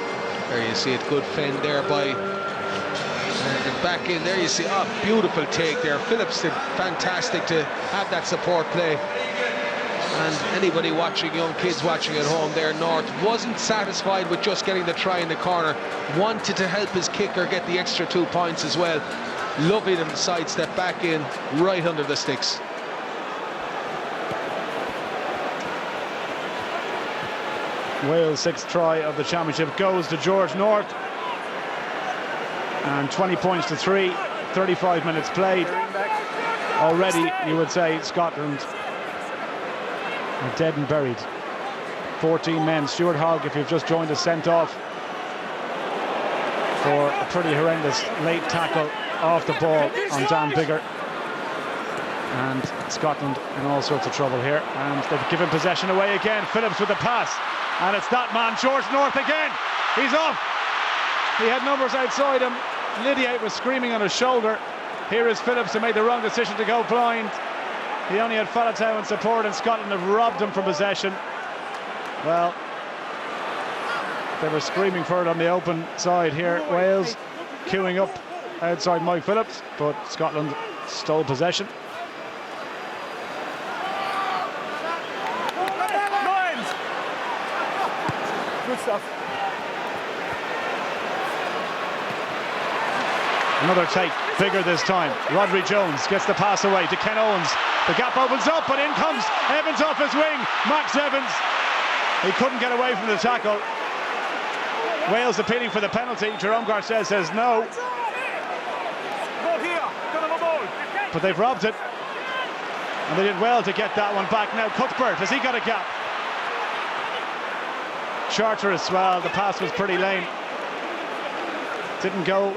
There you see it, good fend there by and back in. There you see, beautiful take there. Phillips did fantastic to have that support play. And anybody watching, young kids watching at home there, North wasn't satisfied with just getting the try in the corner, wanted to help his kicker get the extra 2 points as well. Lovely little sidestep back in, right under the sticks. Wales' 6th try of the championship goes to George North, and 20 points to 3, 35 minutes played. Already, you would say, Scotland are dead and buried. 14 men. Stuart Hogg, if you've just joined us, sent off for a pretty horrendous late tackle off the ball on Dan Bigger, and Scotland in all sorts of trouble here, and they've given possession away again. Phillips with the pass, and it's that man George North again. He's off. He had numbers outside him. Lydiate was screaming on his shoulder. Here is Phillips, who made the wrong decision to go blind. He only had Falatau in support, and Scotland have robbed him from possession. Well, they were screaming for it on the open side here. Wales queuing up outside Mike Phillips, but Scotland stole possession. Good stuff. Another take, Bigger this time. Rodri Jones gets the pass away to Ken Owens. The gap opens up, but in comes Evans off his wing. Max Evans. He couldn't get away from the tackle. Wales appealing for the penalty. Jerome Garces says no. Go here. Got a ball. But they've robbed it. And they did well to get that one back. Now Cuthbert, has he got a gap? Charteris, well, the pass was pretty lame. Didn't go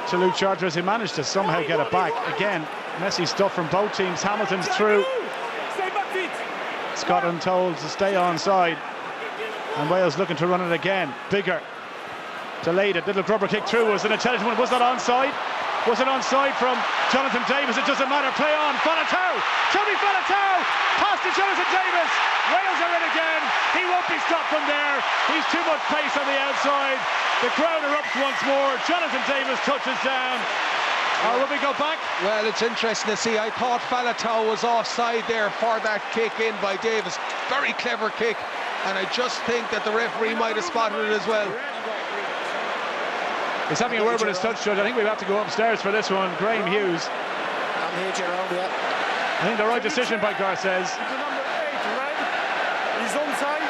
to Luke Charteris, who managed to somehow get it back. Again, messy stuff from both teams. Hamilton's through. Scotland told to stay onside. And Wales looking to run it again. Bigger. Delayed it. Little grubber kick through. Was an intelligent one. Was that onside? Was it onside from Jonathan Davis? It doesn't matter. Play on. Faletau. Toby Faletau. Pass to Jonathan Davis. Wales are in again. He won't be stopped from there. He's too much pace on the outside. The crowd erupts once more. Jonathan Davis touches down. Will we go back? Well, it's interesting to see. I thought Faletau was offside there for that kick in by Davis. Very clever kick. And I just think that the referee might have spotted it as well. He's having a word with his touch judge. I think we have to go upstairs for this one. Graham Hughes. I'm here, Jerome, yeah. I think the right decision by Garces. Number 8, right? He's onside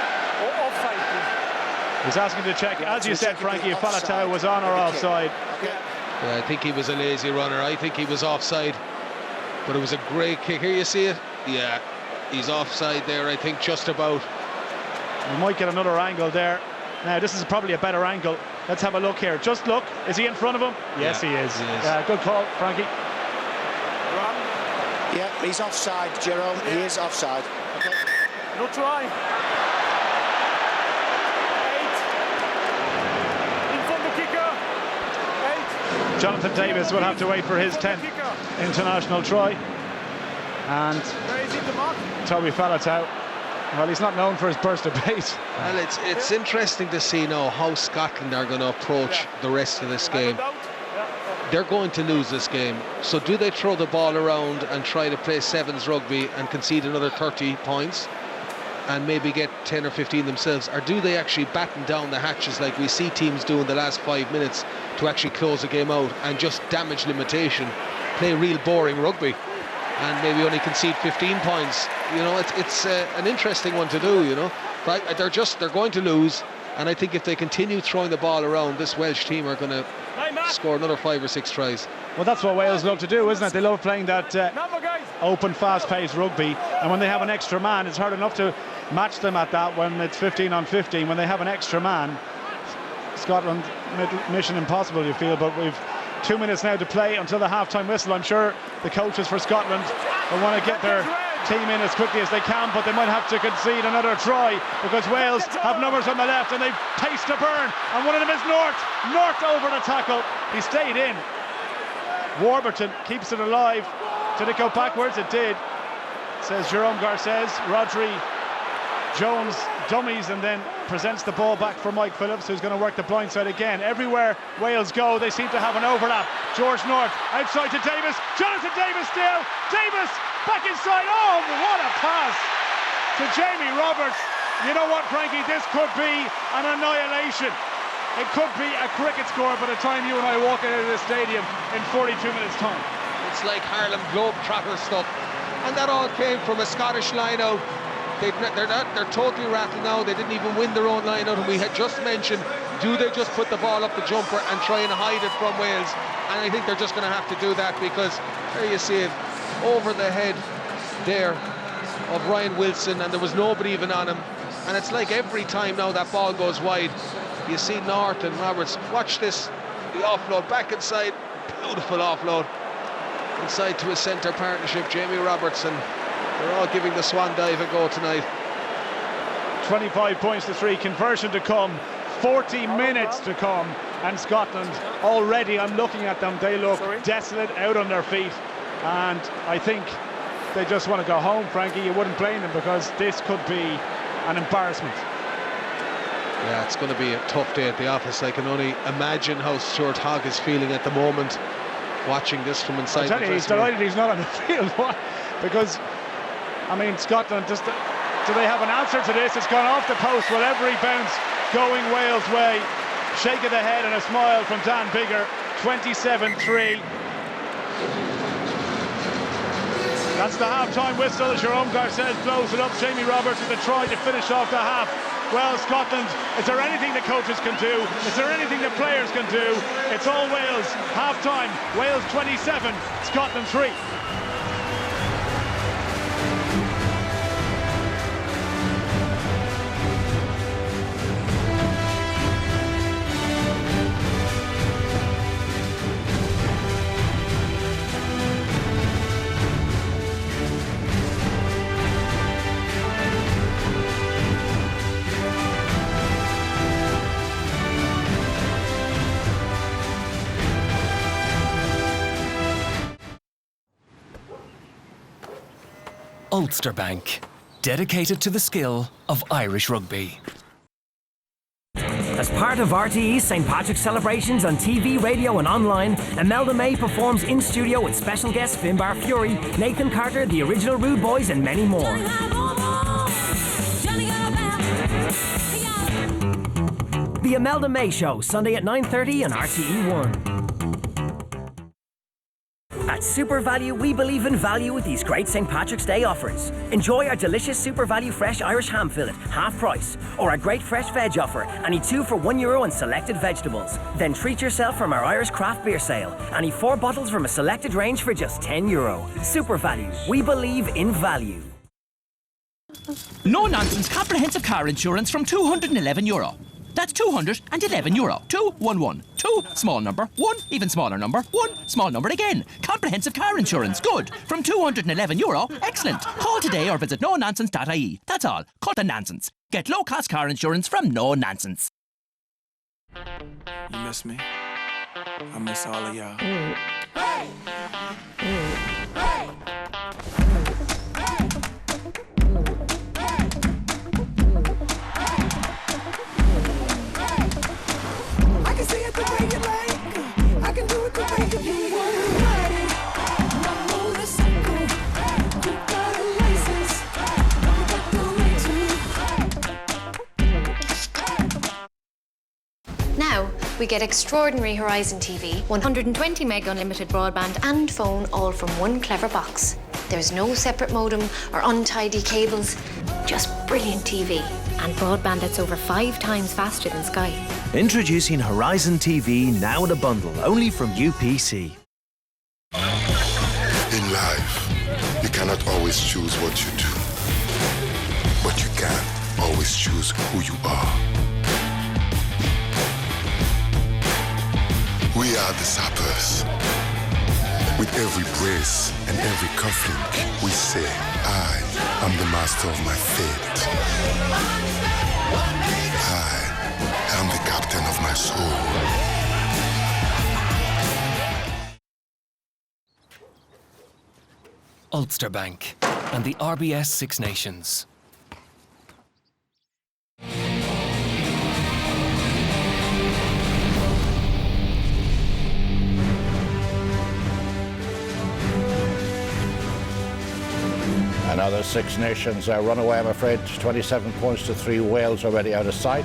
or offside, please? He's asking to check, as you said, Frankie, if Faletau was on or offside. Okay. Yeah, I think he was a lazy runner. I think he was offside. But it was a great kick. Here you see it. Yeah, he's offside there, I think, just about. We might get another angle there. Now, this is probably a better angle. Let's have a look here. Just look. Is he in front of him? Yes, yeah, he is. He is. Good call, Frankie. Yeah, he's offside, Jerome. He is offside. Okay. No try. 8. In front of the kicker. 8. Jonathan Davis will have to wait for his 10th international try. And Where is it, the mark? Toby Faletau, well, he's not known for his burst of pace. Well, it's interesting to see now how Scotland are going to approach the rest of this game. They're going to lose this game. So do they throw the ball around and try to play sevens rugby and concede another 30 points and maybe get 10 or 15 themselves? Or do they actually batten down the hatches like we see teams do in the last 5 minutes to actually close the game out and just damage limitation, play real boring rugby and maybe only concede 15 points? You know, it's an interesting one to do, you know. But they're going to lose, and I think if they continue throwing the ball around, this Welsh team are going to score another 5 or 6 tries. Well, that's what Wales love to do, isn't it? They love playing that open, fast-paced rugby, and when they have an extra man, it's hard enough to match them at that when it's 15 on 15. When they have an extra man, Scotland, mission impossible, you feel. But we've 2 minutes now to play until the half-time whistle. I'm sure the coaches for Scotland will want to get their team in as quickly as they can, but they might have to concede another try because Wales have numbers on the left and they've pace to burn, and one of them is North over the tackle. He stayed in. Warburton keeps it alive. Did it go backwards? It did, says Jerome Garces. Rodri Jones dummies and then presents the ball back for Mike Phillips, who's going to work the blind side again. Everywhere Wales go, they seem to have an overlap. George North outside to Davis. Jonathan Davis still. Davis back inside. Oh, what a pass to Jamie Roberts. You know what, Frankie? This could be an annihilation. It could be a cricket score by the time you and I walk out of this stadium in 42 minutes' time. It's like Harlem Globetrotter stuff. And that all came from a Scottish line-out. They're totally rattled now. They didn't even win their own line-out. And we had just mentioned, do they just put the ball up the jumper and try and hide it from Wales? And I think they're just going to have to do that, because there you see it, over the head there of Ryan Wilson, and there was nobody even on him. And it's like every time now that ball goes wide, you see North and Roberts. Watch this, the offload back inside, beautiful offload inside to a centre partnership, Jamie Roberts, and they're all giving the swan dive a go tonight. 25 points to 3, conversion to come, 40 minutes to come, and Scotland already, I'm looking at them, they look desolate, out on their feet, and I think they just want to go home. Frankie, you wouldn't blame them, because this could be an embarrassment. Yeah, it's going to be a tough day at the office. I can only imagine how Stuart Hogg is feeling at the moment, watching this from inside the dressing room. He's delighted he's not on the field, because I mean, Scotland, just do they have an answer to this? It's gone off the post. Will every bounce going Wales' way? Shake of the head and a smile from Dan Biggar. 27-3. That's the half-time whistle. Jerome Garces blows it up. Jamie Roberts with a try to finish off the half. Well, Scotland, is there anything the coaches can do? Is there anything the players can do? It's all Wales. Half-time. Wales 27, Scotland 3. Ulster Bank, dedicated to the skill of Irish rugby. As part of RTE's St. Patrick's celebrations on TV, radio and online, Imelda May performs in studio with special guests Finbar Fury, Nathan Carter, the original Rude Boys and many more. The Imelda May Show, Sunday at 9:30 on RTE1. At Super Value, we believe in value with these great St. Patrick's Day offers. Enjoy our delicious Super Value fresh Irish ham fillet, half price, or our great fresh veg offer, any 2 for €1 on selected vegetables. Then treat yourself from our Irish craft beer sale, any 4 bottles from a selected range for just €10. Super Value, we believe in value. No nonsense comprehensive car insurance from €211. That's €211. 211. 2 small number, 1 even smaller number, 1 small number again. Comprehensive car insurance, good. From €211, excellent. Call today or visit nononsense.ie. That's all. Cut the nonsense. Get low-cost car insurance from No Nonsense. You miss me? I miss all of y'all. Hey! Hey! Now, we get extraordinary Horizon TV, 120 meg unlimited broadband and phone all from one clever box. There's no separate modem or untidy cables, just brilliant TV. And broadband that's over 5 times faster than Sky. Introducing Horizon TV now in a bundle, only from UPC. In life, you cannot always choose what you do, but you can always choose who you are. We are the Sappers. With every brace and every cufflink, we say, I am the master of my fate. I am the captain of my soul. Ulster Bank and the RBS Six Nations. Another Six Nations runaway, I'm afraid. 27 points to 3. Wales already out of sight.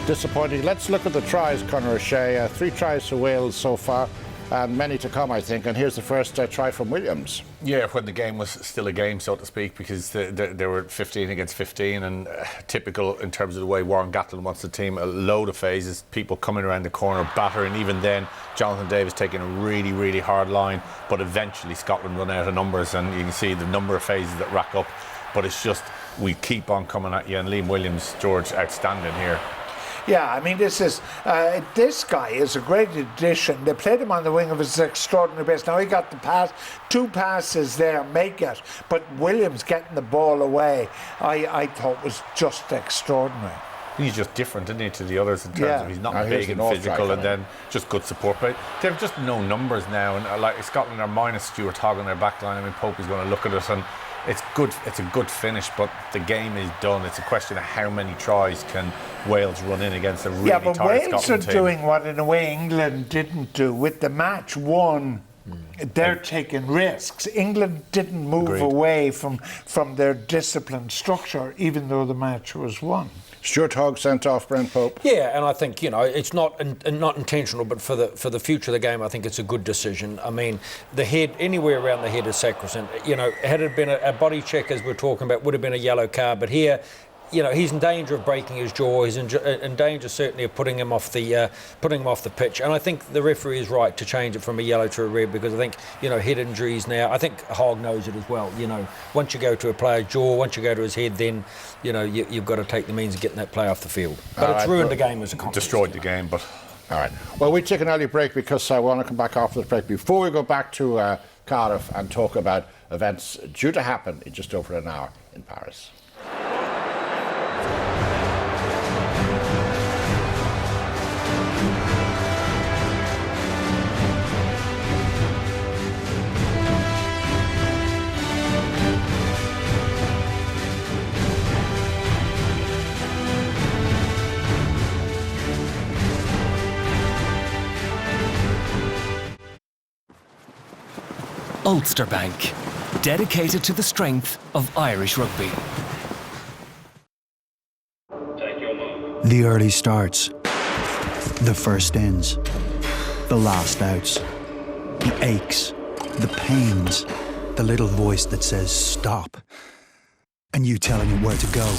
Disappointing. Let's look at the tries, Conor O'Shea. 3 tries for Wales so far, and many to come, I think. And here's the first try from Williams. Yeah, when the game was still a game, so to speak, because they were 15 against 15, and typical in terms of the way Warren Gatland wants the team. A load of phases, people coming around the corner, battering. Even then, Jonathan Davis taking a really, really hard line, but eventually Scotland run out of numbers, and you can see the number of phases that rack up. But it's just, we keep on coming at you, and Liam Williams, George, outstanding here. Yeah, I mean, this guy is a great addition. They played him on the wing of his extraordinary best. Now he got the pass, 2 passes there, make it. But Williams getting the ball away, I thought was just extraordinary. He's just different, isn't he, to the others in terms of he's not big and physical, and then just good support. But they've just no numbers now, and like Scotland are minus Stuart Hogg on their back line. I mean, Pope is going to look at it, and it's good. It's a good finish, but the game is done. It's a question of how many tries can Wales run in against a really tired Scotland team. Yeah, but Wales are doing what, in a way, England didn't do. With the match won, they're taking risks. England didn't move away from their disciplined structure, even though the match was won. Stuart Hogg sent off Brent Pope. Yeah, and I think, it's not intentional, but for the future of the game, I think it's a good decision. I mean, the head, anywhere around the head is sacrosanct. Had it been a body check, as we're talking about, would have been a yellow card. But here, he's in danger of breaking his jaw. He's in danger, certainly, of putting him off the pitch. And I think the referee is right to change it from a yellow to a red, because I think, head injuries now. I think Hogg knows it as well. Once you go to a player's jaw, once you go to his head, then you've got to take the means of getting that player off the field. But it's ruined the game as a consequence. Destroyed the game, but... All right. Well, we take an early break because I want to come back after the break. Before we go back to Cardiff and talk about events due to happen in just over an hour in Paris. Ulster Bank, dedicated to the strength of Irish rugby. The early starts, the first ins, the last outs, the aches, the pains, the little voice that says stop, and you telling it where to go.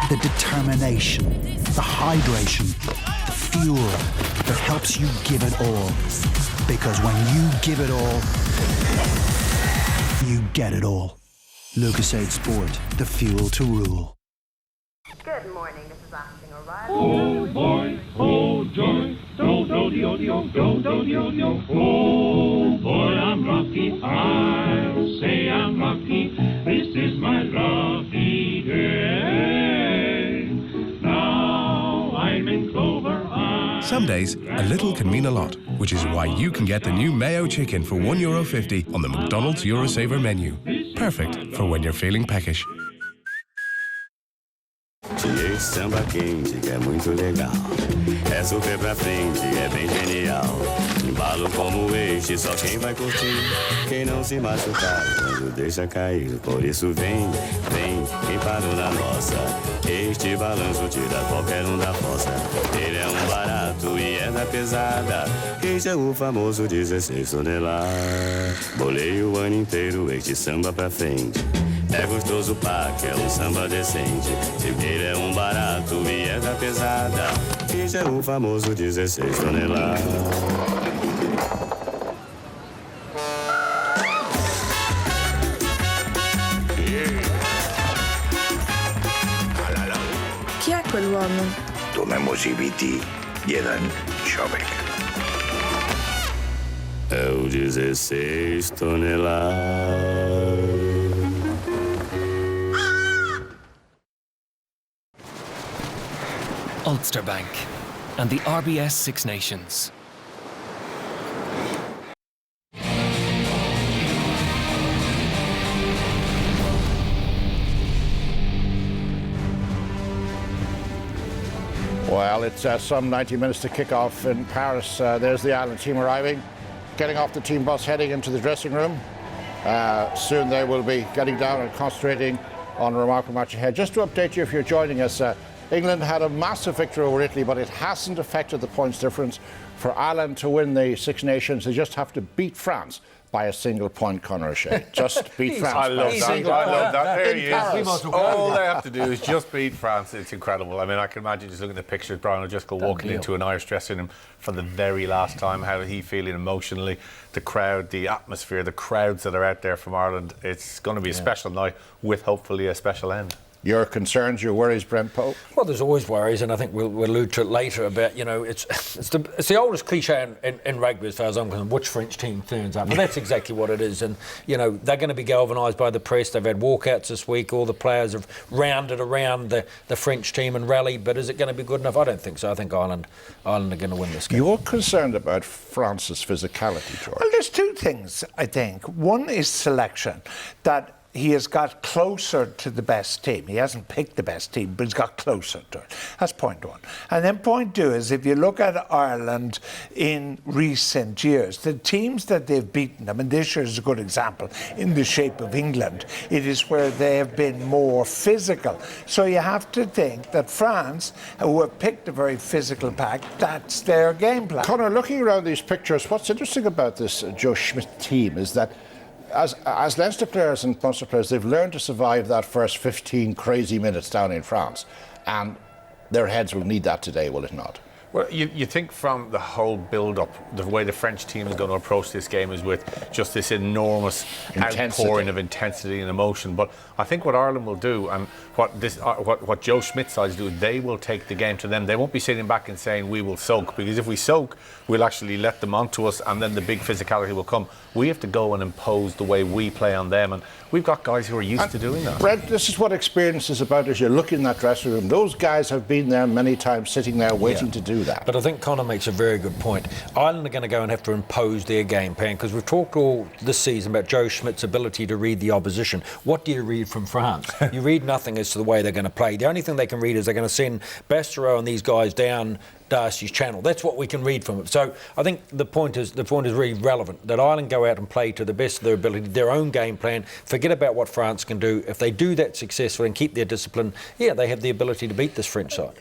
The determination, the hydration, the fuel that helps you give it all. Because when you give it all, you get it all. Lucasade Sport, the fuel to rule. Good morning, this is Ashton O'Reilly. Oh boy, oh joy, do-do-de-o-de-o, oh boy, I'm lucky, I'll say I'm lucky, this is my lucky day. Now I'm in Clover Isle. Some days, a little can mean a lot, which is why you can get the new Mayo Chicken for €1.50 on the McDonald's Eurosaver menu. Perfect for when you're feeling peckish. Esse samba quente que é muito legal, é super pra frente, é bem genial. Embalo como este, só quem vai curtir, quem não se machucar quando deixa cair. Por isso vem, vem, quem parou na nossa. Este balanço tira qualquer da fossa. Ele é barato e é da pesada. Este é o famoso 16 toneladas. Bolei o ano inteiro este samba pra frente. É gostoso pá, que é samba decente. Ele é barato e é da pesada. Este é o famoso 16 toneladas. Chi è quell'uomo? Tomemos CBT, jeden człowiek. É o 16 toneladas. Ulster Bank and the RBS Six Nations. Well, it's some 90 minutes to kick off in Paris. There's the Ireland team arriving, getting off the team bus, heading into the dressing room. Soon they will be getting down and concentrating on a remarkable match ahead. Just to update you if you're joining us, England had a massive victory over Italy, but it hasn't affected the points difference. For Ireland to win the Six Nations, they just have to beat France by a single point, Conor O'Shea. Just beat France. I love that. I love that. There he Paris. is. All they have to do is just beat France. It's incredible. I mean, I can imagine just looking at the pictures, Brian O'Driscoll walking into an Irish dressing room for the very last time. How he feeling emotionally? The crowd, the atmosphere, the crowds that are out there from Ireland. It's going to be a special night with hopefully a special end. Your concerns, your worries, Brent Pope? Well, there's always worries, and I think we'll allude to it later about, you know, it's the oldest cliche in rugby as far as I'm concerned, which French team turns up. But that's exactly what it is. And, you know, they're going to be galvanised by the press. They've had walkouts this week. All the players have rounded around the French team and rallied. But is it going to be good enough? I don't think so. I think Ireland are going to win this game. You're concerned about France's physicality, George? Well, there's two things, I think. One is selection, that he has got closer to the best team. He hasn't picked the best team, but he's got closer to it. That's point one. And then point two is, if you look at Ireland in recent years, the teams that they've beaten them, and this year is a good example, in the shape of England, it is where they have been more physical. So you have to think that France, who have picked a very physical pack, that's their game plan. Conor, looking around these pictures, what's interesting about this Joe Schmidt team is that as Leinster players and Munster players, they've learned to survive that first 15 crazy minutes down in France, and their heads will need that today, will it not? Well, you think from the whole build-up, the way the French team is going to approach this game is with just this enormous outpouring of intensity and emotion. But I think what Ireland will do, and what Joe Schmidt's sides do, they will take the game to them. They won't be sitting back and saying we will soak, because if we soak, we'll actually let them onto us, and then the big physicality will come. We have to go and impose the way we play on them, and we've got guys who are used to doing that. Brent, this is what experience is about. As you look in that dressing room, those guys have been there many times, sitting there waiting to do do that. But I think Connor makes a very good point. Ireland are going to go and have to impose their game plan, because we've talked all this season about Joe Schmidt's ability to read the opposition. What do you read from France? You read nothing as to the way they're going to play. The only thing they can read is they're going to send Bastereau and these guys down Darcy's channel. That's what we can read from it. So I think the point is really relevant, that Ireland go out and play to the best of their ability, their own game plan, forget about what France can do. If they do that successfully and keep their discipline, yeah, they have the ability to beat this French side.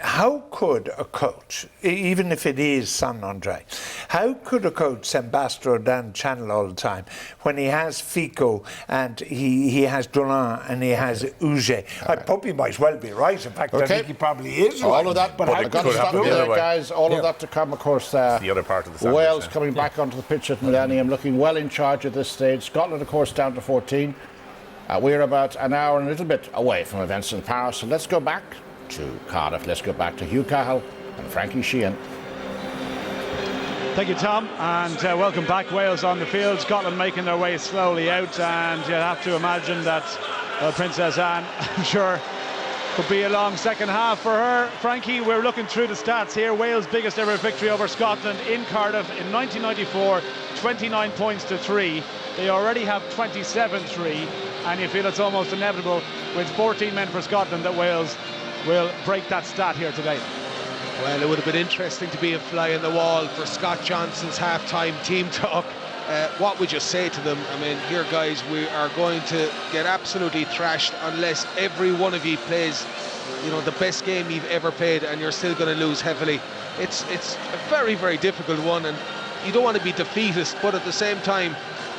How could a coach, even if it is San Andre, how could a coach send Bastereau down channel all the time when he has Fico and he has Dolan and he has Uge? Puppy might well be right. In fact, I think he probably is all right. of that, but I've got to stop you there, guys. All of that to come, of course. The other part of the sandwich, Wales coming back onto the pitch at Millennium, looking well in charge at this stage. Scotland, of course, down to 14. We're about an hour and a little bit away from events in Paris, so let's go back to Cardiff. Let's go back to Hugh Cahill and Frankie Sheehan. Thank you, Tom, and welcome back. Wales on the field, Scotland making their way slowly out, and you have to imagine that Princess Anne, I'm sure, could be a long second half for her. Frankie, we're looking through the stats here. Wales' biggest ever victory over Scotland in Cardiff in 1994, 29 points to 3. They already have 27-3, and you feel it's almost inevitable with 14 men for Scotland that Wales will break that stat here today. Well, it would have been interesting to be a fly in the wall for Scott Johnson's half-time team talk. What would you say to them? I mean, here, guys, we are going to get absolutely thrashed unless every one of you plays, you know, the best game you've ever played, and you're still going to lose heavily. It's a very, very difficult one, and you don't want to be defeatist, but at the same time,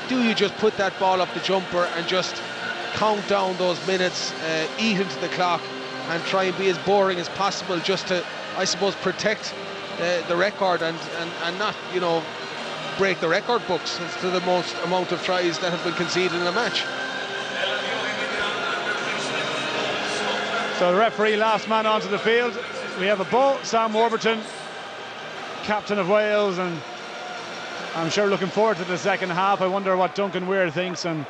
do you just put that ball up the jumper and just count down those minutes, eat into the clock, and try and be as boring as possible, just to, I suppose, protect the record and not, you know, break the record books as to the most amount of tries that have been conceded in a match. So the referee, last man onto the field. We have a ball. Sam Warburton, captain of Wales, and I'm sure looking forward to the second half. I wonder what Duncan Weir thinks, and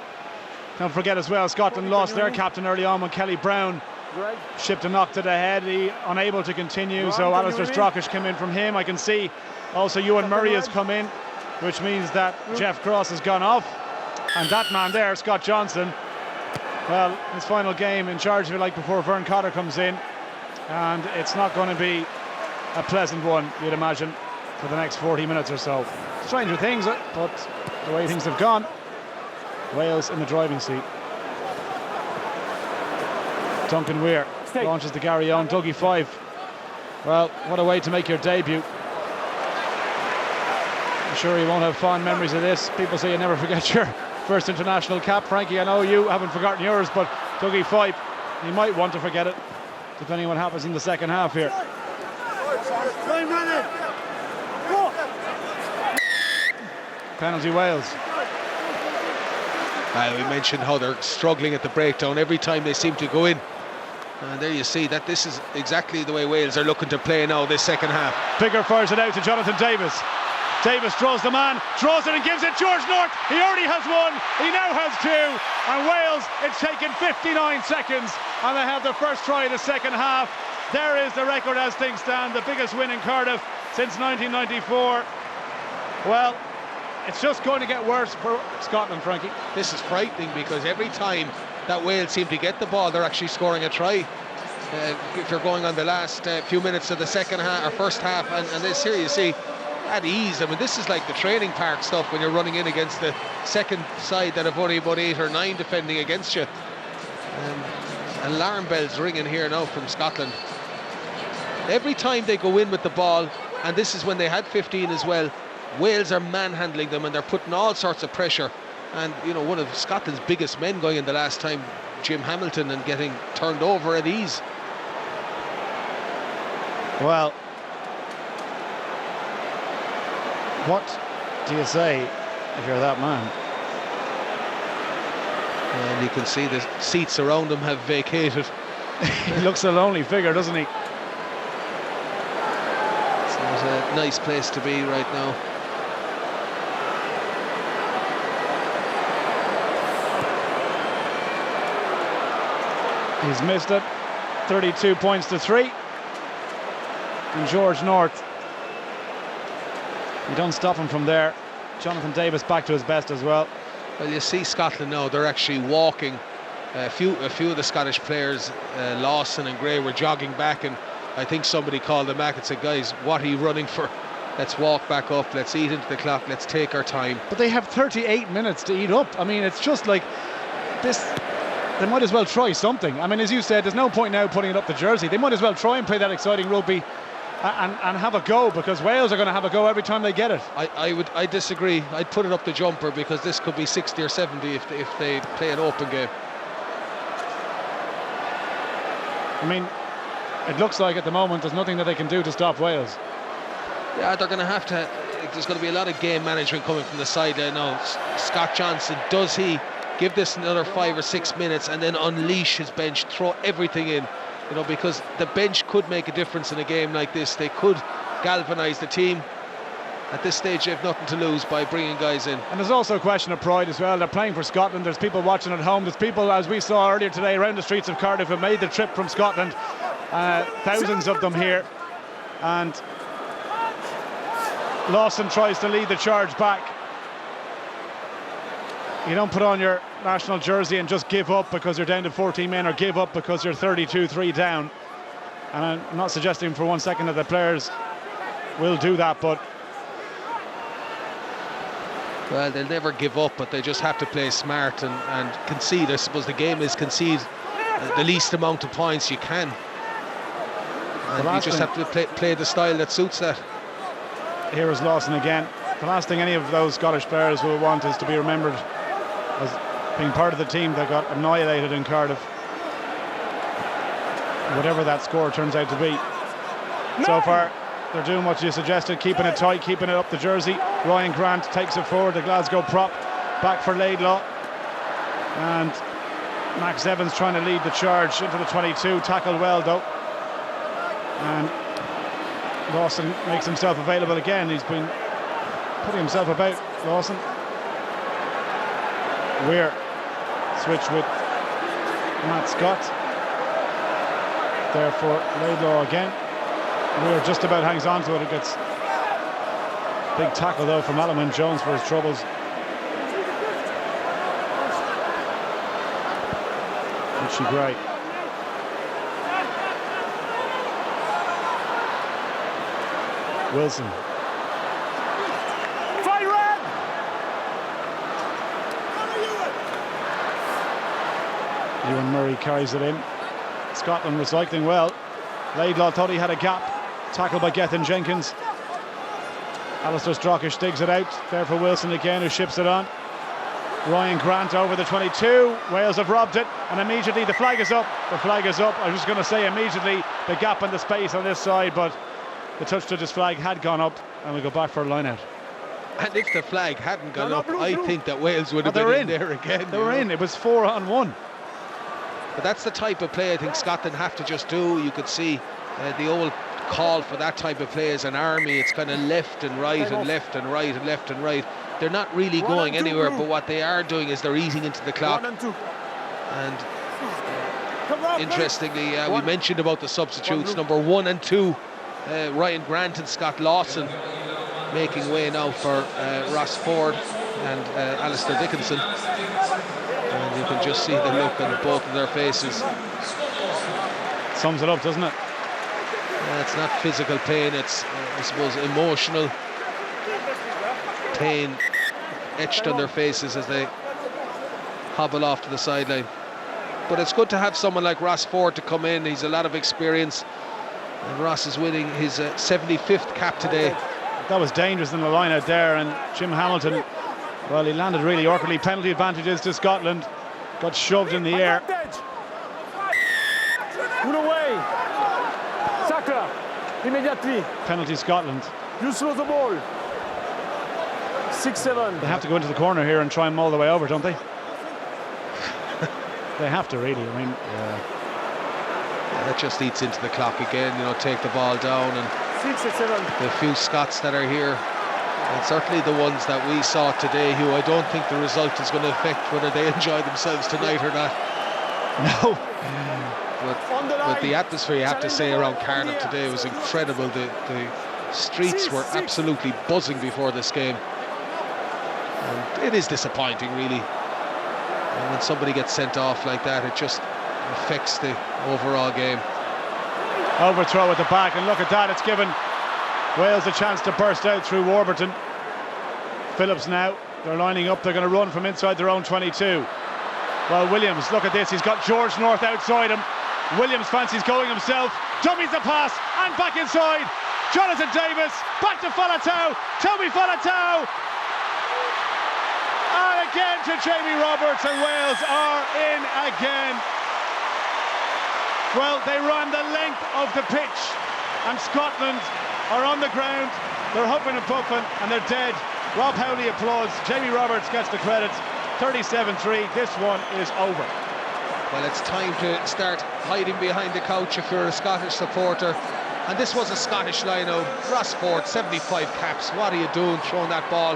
don't forget as well, Scotland lost their captain early on when Kelly Brown shipped a knock to the head. He unable to continue, so Alistair Strockish came in from him. I can see also Ewan Murray has come in, which means that Jeff Cross has gone off, and that man there, Scott Johnson, well, his final game in charge, if you like, before Vern Cotter comes in, and it's not going to be a pleasant one, you'd imagine, for the next 40 minutes or so. Stranger things, but the way things have gone, Wales in the driving seat. Duncan Weir launches the Gary Owen. Dougie Fife, well, what a way to make your debut. I'm sure you won't have fond memories of this. People say you never forget your first international cap. Frankie, I know you haven't forgotten yours, but Dougie Fife, you might want to forget it, depending on what happens in the second half here. Penalty Wales. We mentioned how they're struggling at the breakdown every time they seem to go in. And there you see that this is exactly the way Wales are looking to play now this second half. Bigger fires it out to Jonathan Davis. Davis draws the man, draws it and gives it George North. He already has one, he now has two. And Wales, it's taken 59 seconds and they have the first try of the second half. There is the record as things stand, the biggest win in Cardiff since 1994. Well, it's just going to get worse for Scotland, Frankie. This is frightening because every time that Wales seem to get the ball, they're actually scoring a try. If you're going on the last few minutes of the second half or first half, and this here you see at ease. I mean, this is like the training park stuff when you're running in against the second side that have only about 8 or 9 defending against you. Alarm bells ringing here now from Scotland. Every time they go in with the ball, and this is when they had 15 as well, Wales are manhandling them and they're putting all sorts of pressure. And, you know, one of Scotland's biggest men going in the last time, Jim Hamilton, and getting turned over at ease. Well, what do you say if you're that man? And you can see the seats around him have vacated. He looks a lonely figure, doesn't he? So it's a nice place to be right now. He's missed it. 32 points to 3. and George North. You don't stop him from there. Jonathan Davis back to his best as well. Well, you see Scotland now, they're actually walking. A few of the Scottish players, Lawson and Gray, were jogging back, and I think somebody called them back and said, guys, what are you running for? Let's walk back up, let's eat into the clock, let's take our time. But they have 38 minutes to eat up. I mean, it's just like this. They might as well try something. I mean, as you said, there's no point now putting it up the jersey. They might as well try and play that exciting rugby and have a go, because Wales are going to have a go every time they get it. I disagree. I'd put it up the jumper, because this could be 60 or 70 if they play an open game. I mean, it looks like at the moment there's nothing that they can do to stop Wales. Yeah, they're going to have to. There's going to be a lot of game management coming from the sideline now. Scott Johnson, does he give this another 5 or 6 minutes and then unleash his bench, throw everything in? You know, because the bench could make a difference in a game like this. They could galvanise the team. At this stage, they have nothing to lose by bringing guys in. And there's also a question of pride as well. They're playing for Scotland. There's people watching at home. There's people, as we saw earlier today, around the streets of Cardiff who made the trip from Scotland. Thousands of them here. And Lawson tries to lead the charge back. You don't put on your national jersey and just give up because you're down to 14 men, or give up because you're 32-3 down. And I'm not suggesting for 1 second that the players will do that, but well, they'll never give up, but they just have to play smart and concede. I suppose the game is concede the least amount of points you can. And you just have to play the style that suits that. Here is Lawson again. The last thing any of those Scottish players will want is to be remembered as being part of the team that got annihilated in Cardiff, whatever that score turns out to be. So far, they're doing what you suggested, keeping it tight, keeping it up the jersey. Ryan Grant takes it forward, the Glasgow prop, back for Laidlaw. And Max Evans trying to lead the charge into the 22, tackled well though. And Lawson makes himself available again. He's been putting himself about, Lawson. Weir switch with Matt Scott. Therefore, Laidlaw again. Weir just about hangs on to it. It gets big tackle though from Alaman Jones for his troubles. Richie Gray. Wilson. Ewan Murray carries it in. Scotland recycling well. Laidlaw thought he had a gap. Tackled by Gethin Jenkins. Alistair Strockish digs it out. There for Wilson again, who ships it on. Ryan Grant over the 22. Wales have robbed it, and immediately the flag is up. The flag is up. I was just going to say immediately the gap in the space on this side, but the touch to this flag had gone up, and we go back for a line out. And if the flag hadn't gone up, I think that Wales would have been in there again. They were in. It was 4-on-1. But that's the type of play I think Scotland have to just do. You could see the old call for that type of play as an army. It's kind of left and right and left and right and left and right. They're not really going anywhere, but what they are doing is they're easing into the clock. And interestingly, we mentioned about the substitutes, number 1 and 2, Ryan Grant and Scott Lawson, making way now for Ross Ford and Alistair Dickinson. And you can just see the look on both of their faces. Sums it up, doesn't it? It's not physical pain, it's I suppose emotional pain etched on their faces as they hobble off to the sideline. But it's good to have someone like Ross Ford to come in. He's a lot of experience, and Ross is winning his 75th cap today. That was dangerous in the line out there, and Jim Hamilton, well, he landed really awkwardly. Penalty advantages to Scotland, got shoved in the air. Pull away. Saka, immediately. Penalty Scotland. You throw the ball. 6-7. They have to go into the corner here and try and maul the way over, don't they? They have to, really. I mean, that just eats into the clock again. You know, take the ball down, and 6-7. the few Scots that are here, and certainly the ones that we saw today, who I don't think the result is going to affect whether they enjoy themselves tonight or not. No. But the atmosphere, you have to say, around Cardiff today was incredible. The streets were absolutely buzzing before this game. And it is disappointing, really. And when somebody gets sent off like that, it just affects the overall game. Overthrow at the back, and look at that, it's given Wales a chance to burst out through Warburton. Phillips now, they're lining up, they're going to run from inside their own 22. Well, Williams, look at this, he's got George North outside him. Williams fancies going himself, dummies the pass, and back inside. Jonathan Davis, back to Faletau, Toby Faletau. And again to Jamie Roberts, and Wales are in again. Well, they ran the length of the pitch, and Scotland are on the ground. They're huffing and puffing, and they're dead. Rob Howley applauds. Jamie Roberts gets the credit. 37-3. This one is over. Well, it's time to start hiding behind the couch if you're a Scottish supporter. And this was a Scottish line-out. Ross Ford, 75 caps. What are you doing throwing that ball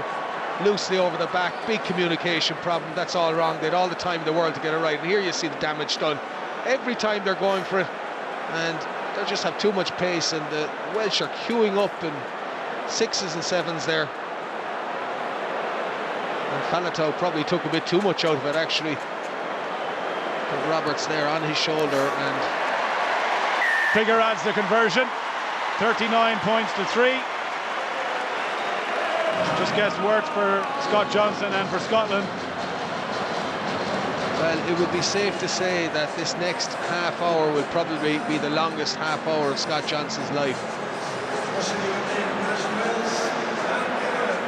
loosely over the back? Big communication problem. That's all wrong. They had all the time in the world to get it right. And here you see the damage done. Every time they're going for it, and they just have too much pace, and the Welsh are queuing up in 6s and 7s there. And Faletau probably took a bit too much out of it, actually. But Roberts there on his shoulder, and Bigger adds the conversion. 39 points to 3. Just guessed worked for Scott Johnson and for Scotland. Well, it would be safe to say that this next half hour will probably be the longest half hour of Scott Johnson's life.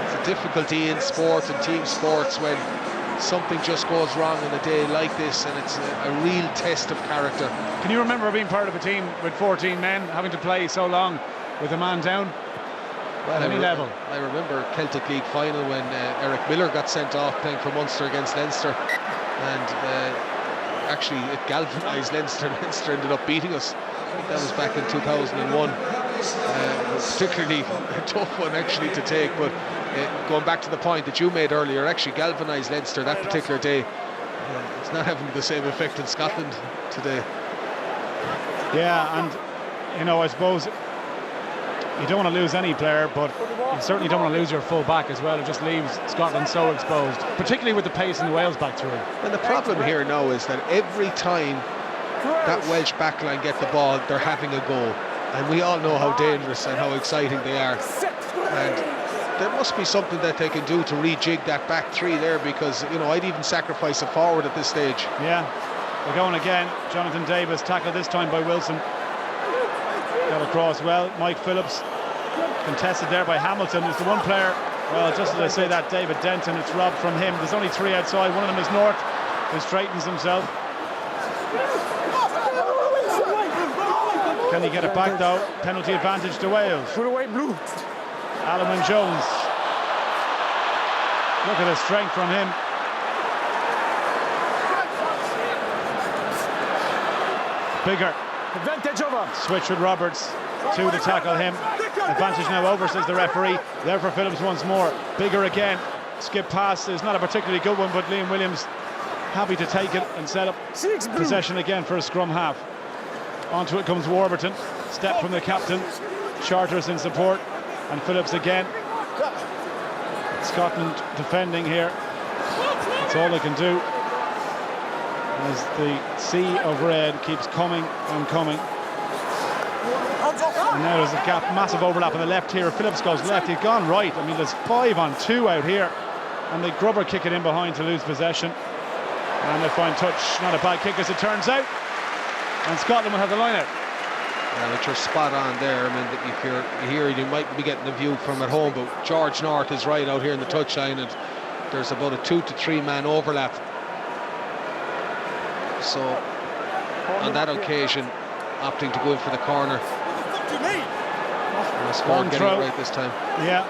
It's a difficulty in sport and team sports when something just goes wrong on a day like this, and it's a real test of character. Can you remember being part of a team with 14 men, having to play so long with a man down? Well, at any level. I remember Celtic League final when Eric Miller got sent off playing for Munster against Leinster. And actually it galvanised Leinster. Leinster ended up beating us. I think that was back in 2001. Particularly a tough one actually to take, but going back to the point that you made earlier, actually galvanised Leinster that particular day. It's not having the same effect in Scotland today. Yeah, and you know, I suppose you don't want to lose any player, but you certainly don't want to lose your full back as well. It just leaves Scotland so exposed, particularly with the pace in the Wales back three. And the problem here now is that every time that Welsh backline get the ball, they're having a goal. And we all know how dangerous and how exciting they are. And there must be something that they can do to rejig that back three there, because, you know, I'd even sacrifice a forward at this stage. Yeah, they're going again. Jonathan Davis, tackled this time by Wilson. Got across well. Mike Phillips contested there by Hamilton. Is the one player, well, just as I say that, David Denton, it's robbed from him. There's only 3 outside. One of them is North, who straightens himself. Can he get it back though? Penalty advantage to Wales. Alaman Jones. Look at the strength from him. Bigger. Advantage over. Switch with Roberts. 2 to tackle him. Advantage now over, says the referee. There for Phillips once more. Bigger again. Skip pass is not a particularly good one, but Liam Williams happy to take it and set up possession again for a scrum half. Onto it comes Warburton. Step from the captain. Charters in support. And Phillips again. Scotland defending here. That's all they can do, as the sea of red keeps coming and coming. And now there's a gap, massive overlap on the left here. Phillips goes left, he's gone right. I mean, there's 5 on 2 out here, and the Grubber kick it in behind to lose possession. And they find touch, not a bad kick as it turns out. And Scotland will have the line out. Yeah, but you're spot on there. I mean, if you're here, you might be getting the view from at home, but George North is right out here in the touchline, and there's about a 2 to 3 man overlap. So on that occasion, opting to go in for the corner. One getting it right this time. Yeah.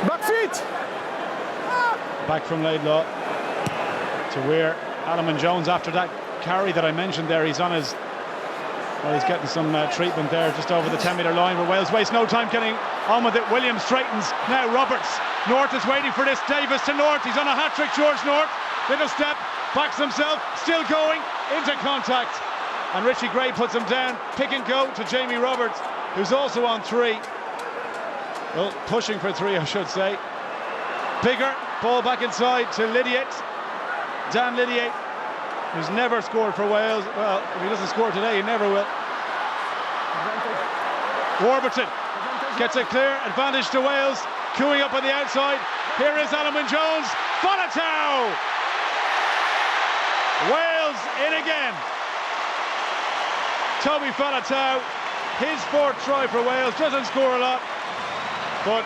Back feet. Back from Laidlaw to Weir. Alaman Jones after that carry that I mentioned there. He's on his. Well, he's getting some treatment there just over the 10-metre line, where Wales waste no time getting on with it. Williams straightens. Now Roberts. North is waiting for this. Davis to North. He's on a hat-trick, George North. Little step. Backs himself. Still going. into contact, and Richie Gray puts him down. Pick and go to Jamie Roberts, who's also on 3. Well, pushing for 3, I should say. Bigger, ball back inside to Lydiate. Dan Lydiate, who's never scored for Wales. Well, if he doesn't score today, he never will. Warburton gets a clear advantage to Wales. Queuing up on the outside. Here is Alan Wynne-Jones. Falatau! Wales in again. Toby Falatau, his 4th try for Wales. Doesn't score a lot, but,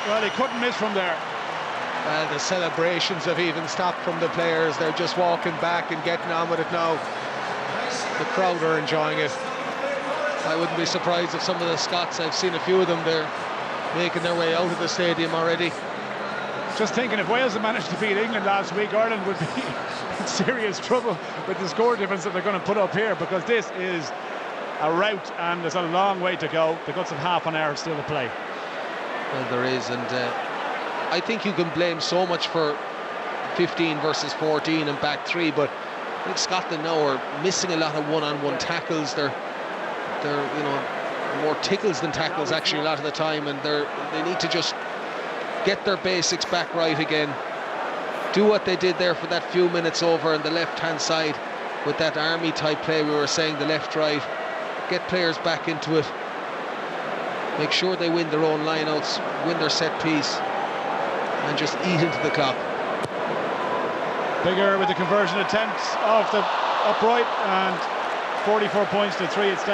well, he couldn't miss from there. Well, the celebrations have even stopped from the players. They're just walking back and getting on with it now. The crowd are enjoying it. I wouldn't be surprised if some of the Scots, I've seen a few of them, they're making their way out of the stadium already. Just thinking, if Wales had managed to beat England last week, Ireland would be in serious trouble with the score difference that they're going to put up here, because this is a rout and there's a long way to go. They've got some half an hour still to play. Well, there is, and I think you can blame so much for 15 versus 14 and back 3, but I think Scotland now are missing a lot of one-on-one tackles. They're you know, more tickles than tackles actually a lot of the time, and they need to just get their basics back right again. Do what they did there for that few minutes over on the left-hand side with that army type play we were saying, the left-right. Get players back into it. Make sure they win their own lineouts, win their set piece, and just eat into the clock. Bigger with the conversion attempt off the upright, and 44 points to 3. It's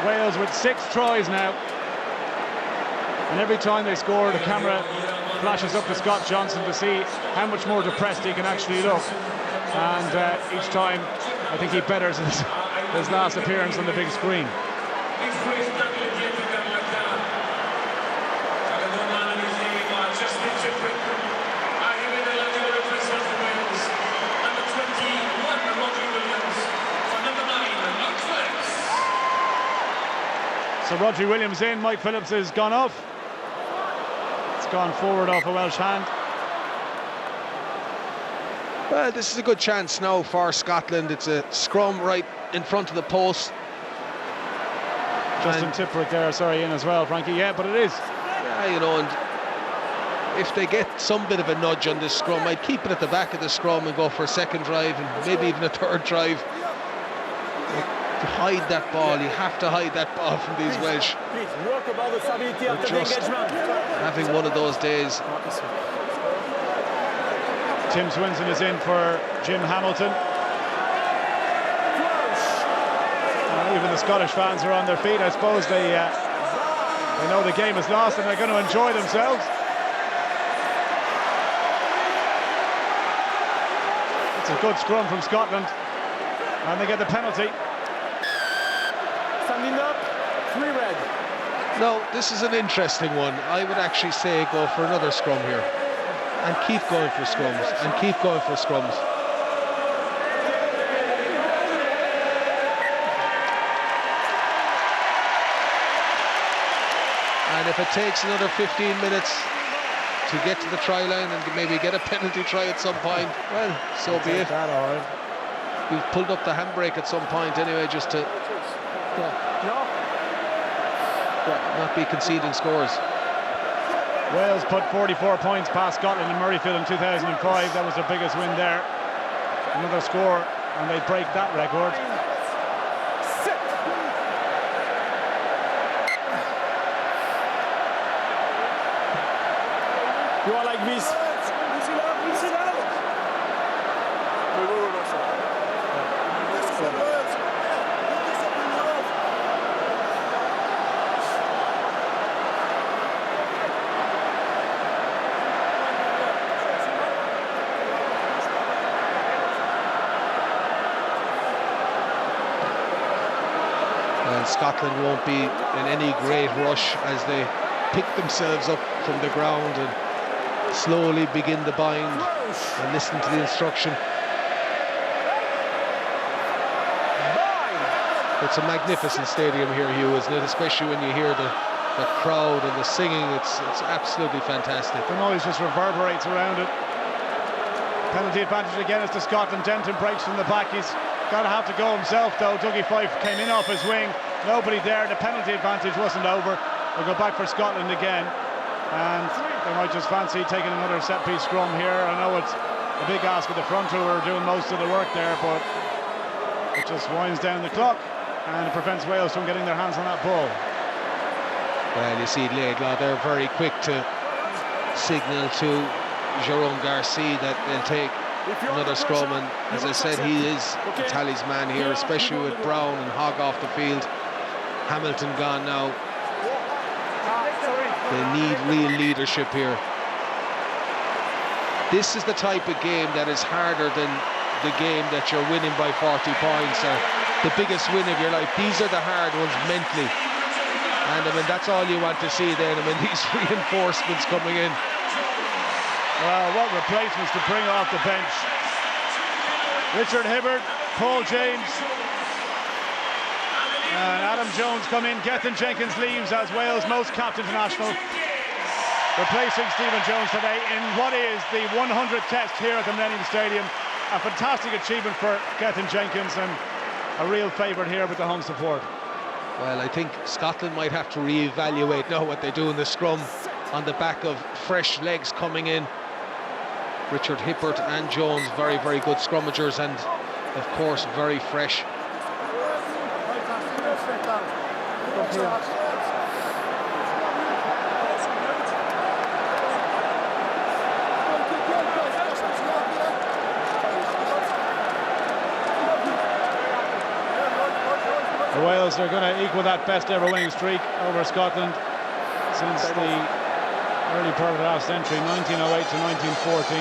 Wales with 6 tries now. And every time they score, the camera flashes up to Scott Johnson to see how much more depressed he can actually look. And each time, I think he betters his last appearance on the big screen. So Rodri Williams in, Mike Phillips has gone off. It's gone forward off a Welsh hand. Well, this is a good chance now for Scotland. It's a scrum right in front of the post. Justin Tipperick there, sorry, in as well, Frankie. Yeah, but it is. Yeah, you know, and if they get some bit of a nudge on this scrum, I'd keep it at the back of the scrum and go for a second drive and maybe even a third drive. To hide that ball, you have to hide that ball from these Welsh. They're just having one of those days. Tim Swinson is in for Jim Hamilton. Even the Scottish fans are on their feet. I suppose they know the game is lost and they're going to enjoy themselves. It's a good scrum from Scotland, and they get the penalty. Standing up, 3 red. No, this is an interesting one. I would actually say go for another scrum here. And keep going for scrums, and keep going for scrums. And if it takes another 15 minutes to get to the try line and maybe get a penalty try at some point, well, so be it. We've pulled up the handbrake at some point anyway, just to not be conceding scores. Wales put 44 points past Scotland in Murrayfield in 2005. That was their biggest win there. Another score, and they break that record. You are like this. Scotland won't be in any great rush as they pick themselves up from the ground and slowly begin the bind and listen to the instruction. It's a magnificent stadium here, Hugh, isn't it? Especially when you hear the crowd and the singing. It's absolutely fantastic. The noise just reverberates around it. Penalty advantage again is to Scotland. Denton breaks from the back. He's Gonna have to go himself though. Dougie Fife came in off his wing. Nobody there. The penalty advantage wasn't over. They'll go back for Scotland again. And they might just fancy taking another set-piece scrum here. I know it's a big ask of the front who are doing most of the work there, but it just winds down the clock and it prevents Wales from getting their hands on that ball. Well, you see Laidlaw, they're very quick to signal to Jérôme Garcia that they'll take another scrum, and as I said, he is the talisman here, especially with Brown and Hogg off the field. Hamilton gone now. They need real leadership here. This is the type of game that is harder than the game that you're winning by 40 points or the biggest win of your life. These are the hard ones mentally. And I mean, that's all you want to see then. I mean, these reinforcements coming in. Well, what replacements to bring off the bench. Richard Hibbert, Paul James, and Adam Jones come in. Gethin Jenkins leaves as Wales' most capped international, replacing Stephen Jones today in what is the 100th test here at the Millennium Stadium. A fantastic achievement for Gethin Jenkins and a real favourite here with the home support. Well, I think Scotland might have to re-evaluate now what they do in the scrum on the back of fresh legs coming in. Richard Hibbert and Jones, very, very good scrummagers, and of course very fresh. The Wales are going to equal that best ever winning streak over Scotland since the early part of the last century, 1908 to 1914.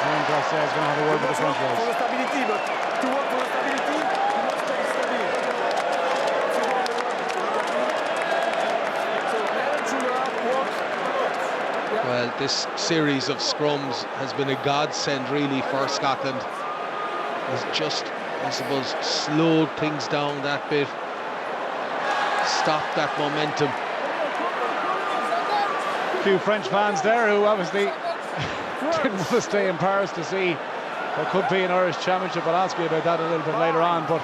And Garcia is going to have a word with the front rows. Well, this series of scrums has been a godsend really for Scotland. It's just, I suppose, slowed things down that bit, stopped that momentum. A few French fans there who obviously didn't want to stay in Paris to see what could be an Irish championship. I'll ask you about that a little bit later on, but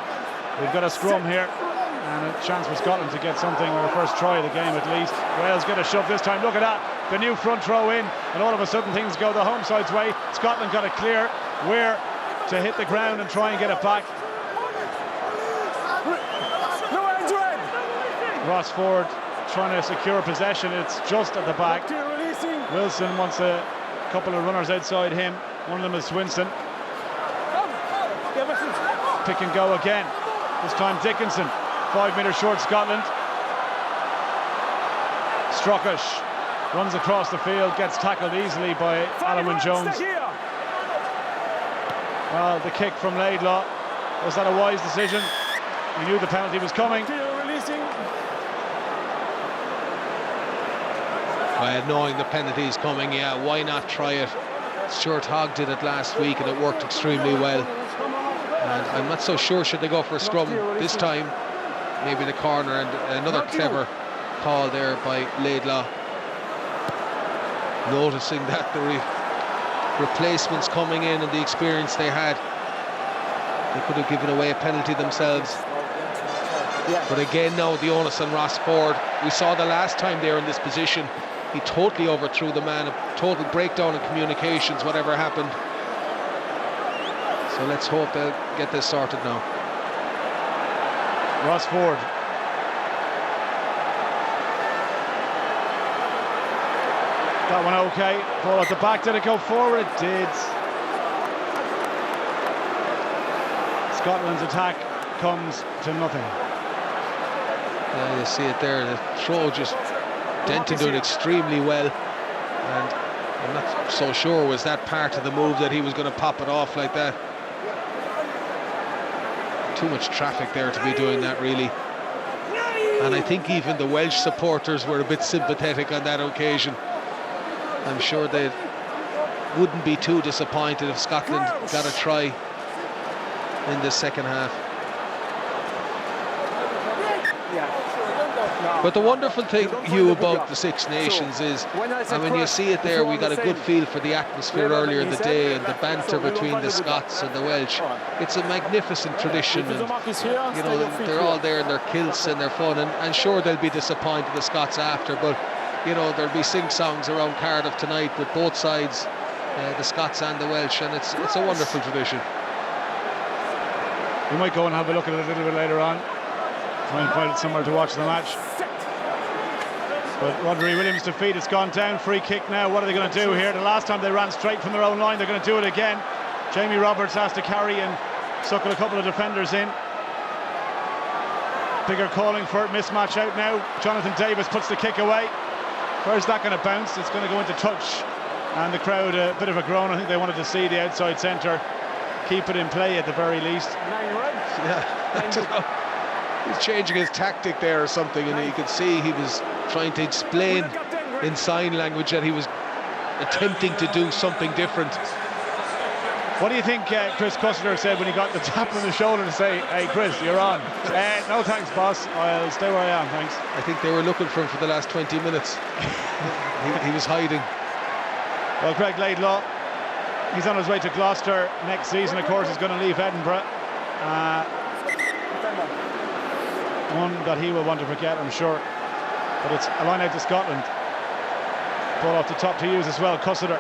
we've got a scrum here and a chance for Scotland to get something, or a first try of the game at least. Wales get a shove this time. Look at that, the new front row in, and all of a sudden things go the home side's way. Scotland got it clear where to hit the ground and try and get it back. Ross Ford trying to secure possession. It's just at the back. Wilson wants a couple of runners outside him. One of them is Swinson. Pick and go again. This time Dickinson. 5 metres short Scotland. Strockish runs across the field, gets tackled easily by Alwyn Jones. Well, the kick from Laidlaw, was that a wise decision? He knew the penalty was coming. Well, knowing the penalty is coming, yeah, why not try it? Stuart Hogg did it last week and it worked extremely well. And I'm not so sure should they go for a scrum this time. Maybe the corner, and another clever call there by Laidlaw. Noticing that the replacements coming in and the experience they had, they could have given away a penalty themselves. But again now the onus on Ross Ford. We saw the last time they were in this position, he totally overthrew the man, a total breakdown in communications, whatever happened. So let's hope they'll get this sorted now. Ross Ford. That one okay. Ball at the back. Did it go forward? It did. Scotland's attack comes to nothing. Yeah, you see it there. The throw just dented it extremely well. And I'm not so sure was that part of the move that he was going to pop it off like that. Too much traffic there to be doing that, really. And I think even the Welsh supporters were a bit sympathetic on that occasion. I'm sure they wouldn't be too disappointed if Scotland got a try in the second half. But the wonderful thing, Hugh, about the Six Nations is, and when you see it there, we got a good feel for the atmosphere earlier in the day and the banter between the Scots and the Welsh. It's a magnificent tradition, and you know, they're all there in their kilts and they're fun, and sure, they'll be disappointed, the Scots, after, but you know, there'll be sing-songs around Cardiff tonight with both sides, the Scots and the Welsh, and it's a wonderful tradition. We might go and have a look at it a little bit later on. Try and find it somewhere to watch the match. But Rodri Williams' defeat, it's gone down. Free kick now. What are they going to do here? The last time they ran straight from their own line, they're going to do it again. Jamie Roberts has to carry and suckle a couple of defenders in. Bigger calling for it. Mismatch out now. Jonathan Davis puts the kick away. Where's that going to bounce? It's going to go into touch. And the crowd, a bit of a groan. I think they wanted to see the outside centre keep it in play at the very least. Yeah, he's changing his tactic there or something, and you could see he was trying to explain in sign language that he was attempting to do something different. What do you think Chris Cussler said when he got the tap on the shoulder to say, "Hey Chris, you're on"? No thanks, boss, I'll stay where I am, thanks. I think they were looking for him for the last 20 minutes. he was hiding. Well, Greg Laidlaw, he's on his way to Gloucester next season. Of course, he's going to leave Edinburgh. One that he will want to forget, I'm sure. But it's a line out to Scotland. Ball off the top to use as well. Cussiter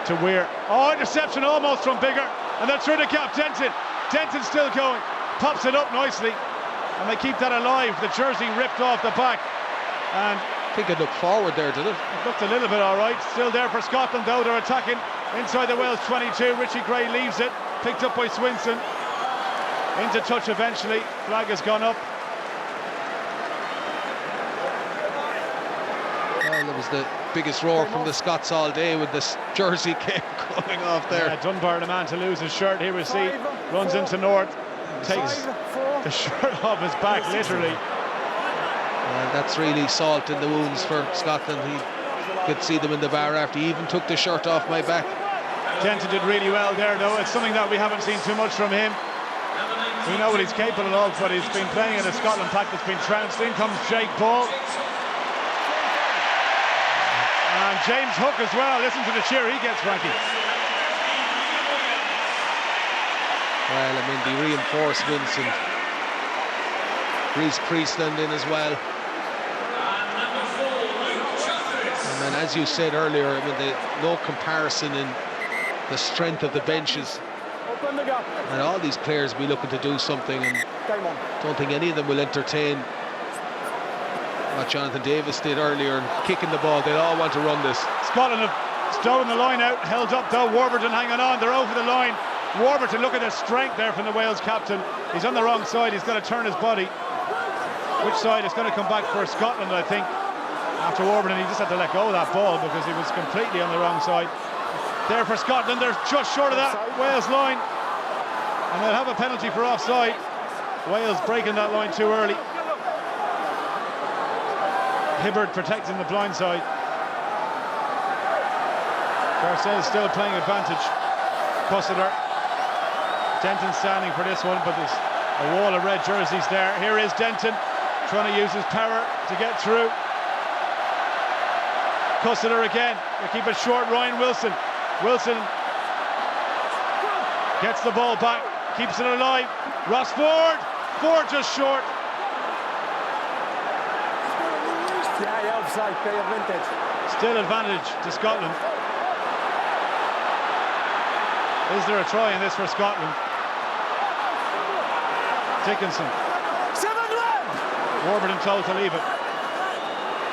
to Weir. Oh, interception almost from Bigger. And then through the gap, Denton. Denton's still going. Pops it up nicely. And they keep that alive. The jersey ripped off the back. And I think it looked forward there, did it? It looked a little bit all right. Still there for Scotland, though. They're attacking inside the Wales 22. Richie Gray leaves it. Picked up by Swinson. Into touch eventually. Flag has gone up. Well, it was the biggest roar from the Scots all day when this jersey came going off there. Yeah, Dunbar, the man to lose his shirt. Here we see. Runs into North. Takes the shirt off his back, literally. That's really salt in the wounds for Scotland. He could see them in the bar after. He even took the shirt off my back. Denton did really well there, though. It's something that we haven't seen too much from him. We know what he's capable of, but he's been playing in a Scotland pack that's been trounced. In comes Jake Paul. And James Hook as well. Listen to the cheer he gets, Frankie. Well, I mean, the reinforcements, and Reece Priestland in as well. And as you said earlier, I mean, no comparison in the strength of the benches. And all these players will be looking to do something, and don't think any of them will entertain what Jonathan Davis did earlier and kicking the ball. They'll all want to run this. Scotland have stolen the line out, held up though. Warburton hanging on, they're over the line. Warburton, look at the strength there from the Wales captain. He's on the wrong side, he's got to turn his body. Which side is going to come back for Scotland, I think. After Warburton, he just had to let go of that ball because he was completely on the wrong side. There for Scotland, they're just short of that Wales line. And they'll have a penalty for offside. Wales breaking that line too early. Hibbard protecting the blind side. Garcelle still playing advantage. Cussiter. Denton standing for this one, but there's a wall of red jerseys there. Here is Denton trying to use his power to get through. Cussiter again. They keep it short. Ryan Wilson. Wilson gets the ball back, keeps it alive. Ross Ford. Ford just short. Still advantage to Scotland. Is there a try in this for Scotland? Dickinson. Warburton told to leave it.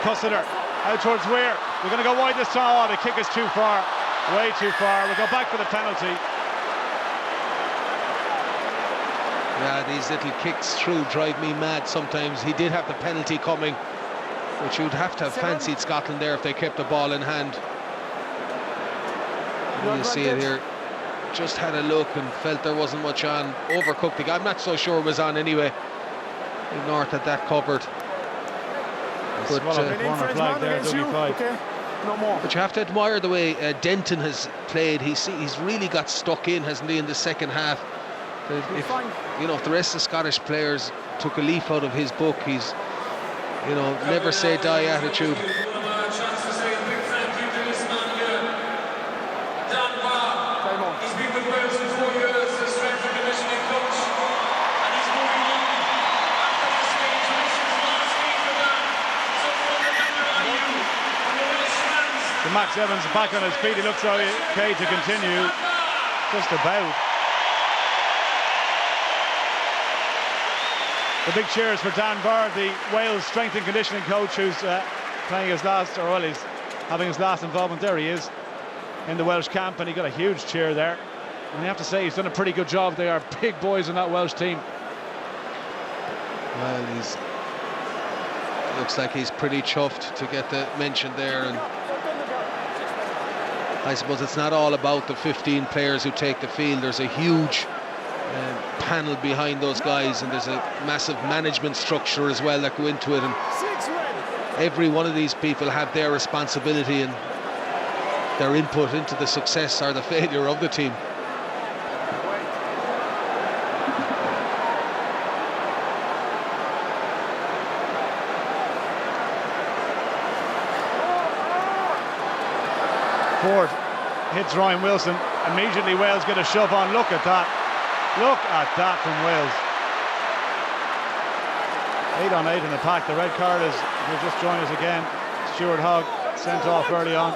Cussiter out towards Weir. We're going to go wide this time. Oh, the kick is too far. Way too far. We'll go back for the penalty. Yeah, these little kicks through drive me mad sometimes. He did have the penalty coming, which you'd have to have fancied Scotland there if they kept the ball in hand. You see it here. Just had a look and felt there wasn't much on. Overcooked. I'm not so sure it was on anyway. North had that covered. But, but you have to admire the way Denton has played. He's really got stuck in, hasn't he, in the second half. If the rest of the Scottish players took a leaf out of his book, he's you know, never say die attitude. He's been with Wales for 4 years as strength and conditioning coach, and he's moving on. After this stage, this is last week for Dan. So from the number on you, on the Welsh fans. So Max Evans back on his feet. He looks okay to continue. Just about. The big cheers for Dan Barr, the Wales strength and conditioning coach, who's playing his last, or well, he's having his last involvement. There he is in the Welsh camp, and he got a huge cheer there. And you have to say he's done a pretty good job. They are big boys in that Welsh team. Well, looks like he's pretty chuffed to get the mention there, and I suppose it's not all about the 15 players who take the field. There's a huge panel behind those guys, and there's a massive management structure as well that go into it, and every one of these people have their responsibility and their input into the success or the failure of the team. Ford hits Ryan Wilson. Immediately Wales get a shove on. Look at that. Look at that from Wales. 8 on 8 in the pack. The red card is, will just join us again. Stuart Hogg sent off early on.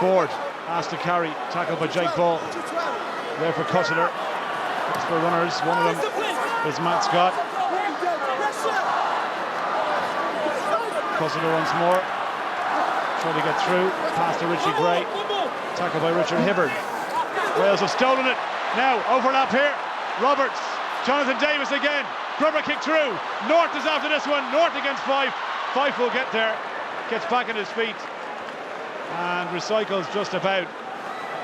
Ford asked to carry, tackled by Jake Ball. There for Cutler. It's for runners. One of them is Matt Scott. Cutler once more. Trying to get through. Pass to Richie Gray. Tackled by Richard Hibbard. Wales have stolen it. Now overlap here. Roberts. Jonathan Davis again. Grubber kick through. North is after this one. North against Fife. Fife will get there. Gets back on his feet and recycles just about.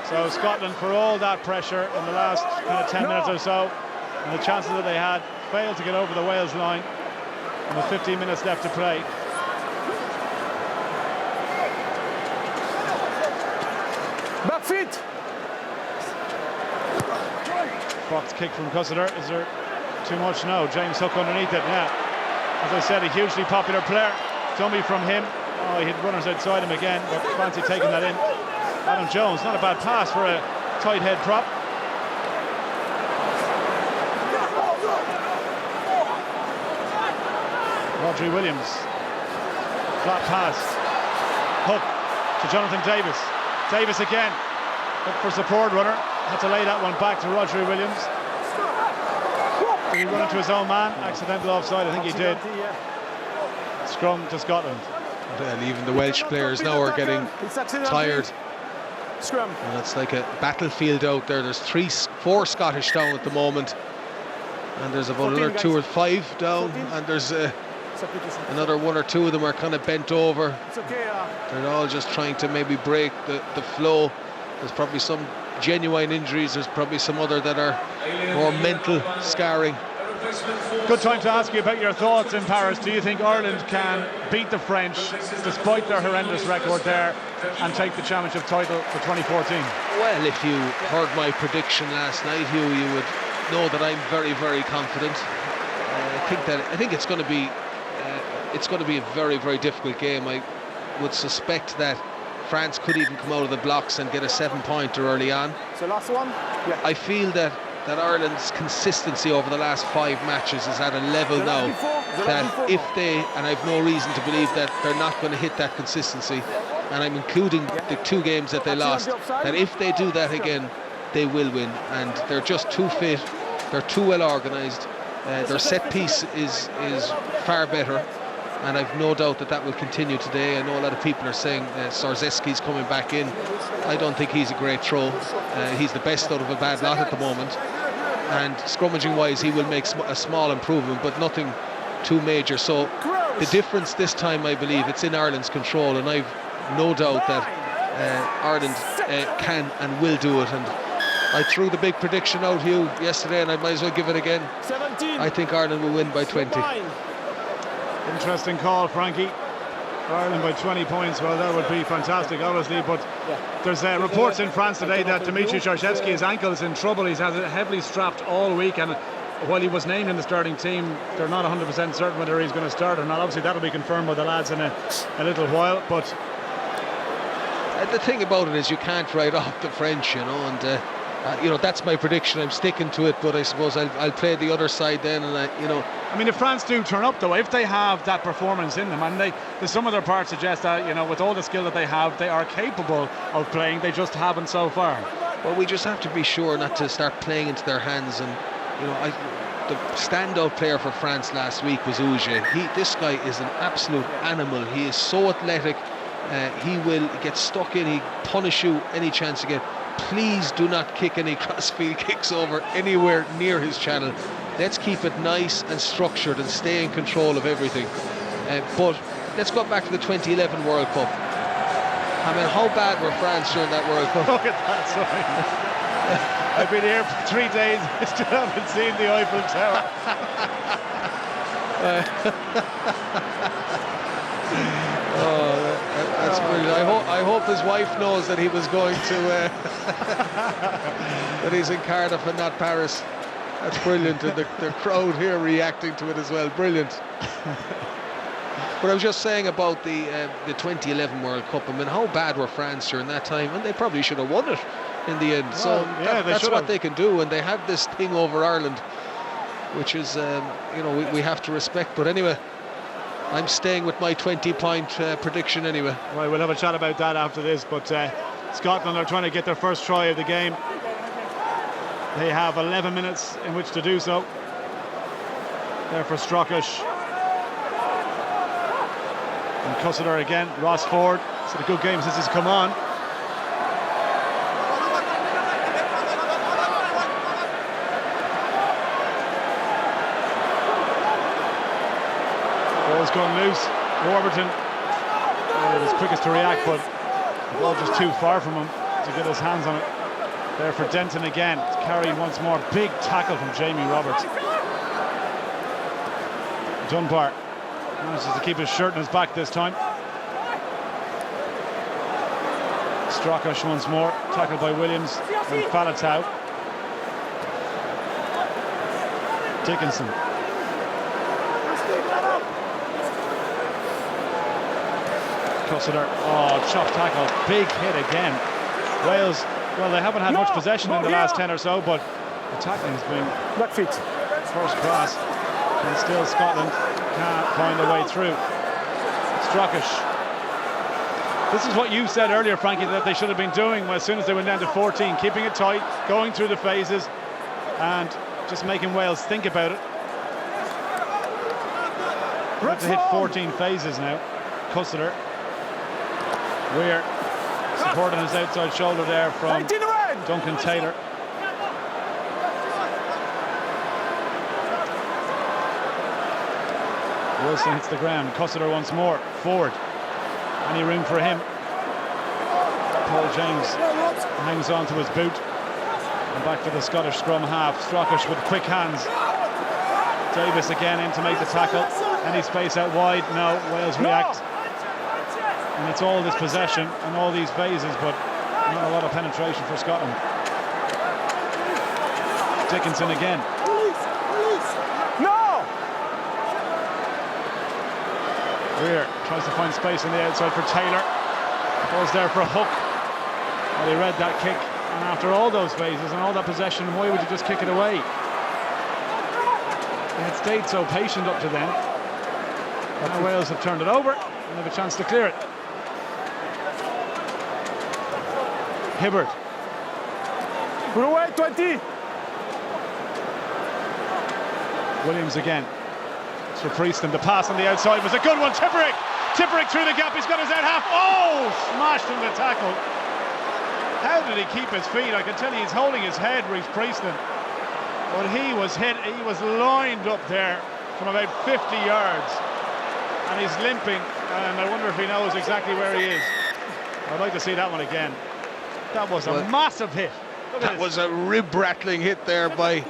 So Scotland, for all that pressure in the last kind of 10 minutes or so, and the chances that they had, failed to get over the Wales line, and with 15 minutes left to play. Back feet. Fox kick from Cutler. Is there too much? No. James Hook underneath it. Yeah. As I said, a hugely popular player. Dummy from him. Oh, he hit runners outside him again, but fancy taking that in. Adam Jones, not a bad pass for a tight head prop. Rodri Williams. Flat pass. Hook to Jonathan Davis. Davis again. Look for support runner. Had to lay that one back to Rodri Williams. Did he run into his own man? Accidental offside, I think he did. Scrum to Scotland. And even the Welsh players now are getting tired. Scrum. And it's like a battlefield out there. There's 4 Scottish down at the moment, and there's about another 2 or 5 down, and there's another 1 or 2 of them are kind of bent over. They're all just trying to maybe break the flow. There's probably some genuine injuries. There's probably some other that are more mental scarring. Good time to ask you about your thoughts in Paris. Do you think Ireland can beat the French despite their horrendous record there and take the championship title for 2014? Well, if you heard my prediction last night, Hugh, you would know that I'm very, very confident. I think it's going to be a very, very difficult game. I would suspect that France could even come out of the blocks and get a 7-pointer early on. So last one. Yeah. I feel that Ireland's consistency over the last 5 matches is at a level now that if they, and I've no reason to believe that they're not going to hit that consistency, and I'm including the 2 games that they lost, that if they do that again, they will win. And they're just too fit, they're too well organised, their set piece is far better, and I've no doubt that will continue today. I know a lot of people are saying Sarzeski's coming back in. I don't think he's a great throw. He's the best out of a bad lot at the moment, and scrummaging wise he will make a small improvement, but nothing too major. So the difference this time, I believe, it's in Ireland's control, and I've no doubt that Ireland can and will do it. And I threw the big prediction out, Hugh, yesterday, and I might as well give it again. 17. I think Ireland will win by 20. Interesting call, Frankie. Ireland by 20 points. Well, that would be fantastic, obviously, but there's reports in France today that Dimitri Sharshevsky, his ankle is in trouble. He's had it heavily strapped all week, and while he was named in the starting team, they're not 100% certain whether he's going to start or not. Obviously, that'll be confirmed by the lads in a little while. But the thing about it is you can't write off the French, you know, and you know, that's my prediction. I'm sticking to it, but I suppose I'll play the other side then, and you know. I mean, if France do turn up, though, if they have that performance in them, and there's some of their parts suggest that, you know, with all the skill that they have, they are capable of playing. They just haven't so far. Well, we just have to be sure not to start playing into their hands. And you know, the standout player for France last week was Uge. This guy is an absolute animal. He is so athletic. He will get stuck in. He punish you any chance you get. Please do not kick any crossfield kicks over anywhere near his channel. Let's keep it nice and structured and stay in control of everything. But let's go back to the 2011 World Cup. I mean, how bad were France during that World Cup? Look at that, sorry. I've been here for 3 days. I still haven't seen the Eiffel Tower. That's brilliant. I hope his wife knows that he was going to that he's in Cardiff and not Paris. That's brilliant, and the crowd here reacting to it as well. Brilliant. But I was just saying about the 2011 World Cup. I mean, how bad were France during that time? And they probably should have won it in the end. So that's what they can do, and they have this thing over Ireland, which is you know, we have to respect. But anyway, I'm staying with my 20-point prediction anyway. Right, we'll have a chat about that after this, but Scotland are trying to get their first try of the game. They have 11 minutes in which to do so. There for Strockish. And Cussiter again, Ross Ford. It's had a good game since he's come on. Ball's gone loose. Warburton is quickest to react, but the ball just too far from him to get his hands on it. There for Denton again. It's carried once more. Big tackle from Jamie Roberts. Dunbar manages to keep his shirt in his back this time. Strockish once more. Tackled by Williams and Falatau. Dickinson. Cussiter. Oh, chop tackle. Big hit again. Wales, well, they haven't had much possession in the last 10 or so, but the tackling has been first class. And still Scotland can't find a way through. Strockish. This is what you said earlier, Frankie, that they should have been doing as soon as they went down to 14, keeping it tight, going through the phases, and just making Wales think about it. They have to hit 14 phases now. Cussiter. Weir supporting his outside shoulder there from Duncan Taylor. Wilson hits the ground. Cussiter once more. Forward. Any room for him? Paul James hangs on to his boot. And back for the Scottish scrum half. Strockish with quick hands. Davis again in to make the tackle. Any space out wide? No. Wales react. And it's all this possession and all these phases, but not a lot of penetration for Scotland. Dickinson again. No! Weir tries to find space on the outside for Taylor. Goes there for a hook. Well, he read that kick, and after all those phases and all that possession, why would you just kick it away? They had stayed so patient up to then. Now Wales have turned it over and have a chance to clear it. Hibbert. Put away, 20. Williams again. It's for Prieston. The pass on the outside was a good one. Tipperick through the gap. He's got his out half. Oh, smashed in the tackle. How did he keep his feet? I can tell you he's holding his head, Reece Prieston. But he was hit. He was lined up there from about 50 yards. And he's limping. And I wonder if he knows exactly where he is. I'd like to see that one again. That was a massive hit. That was a rib-rattling hit there by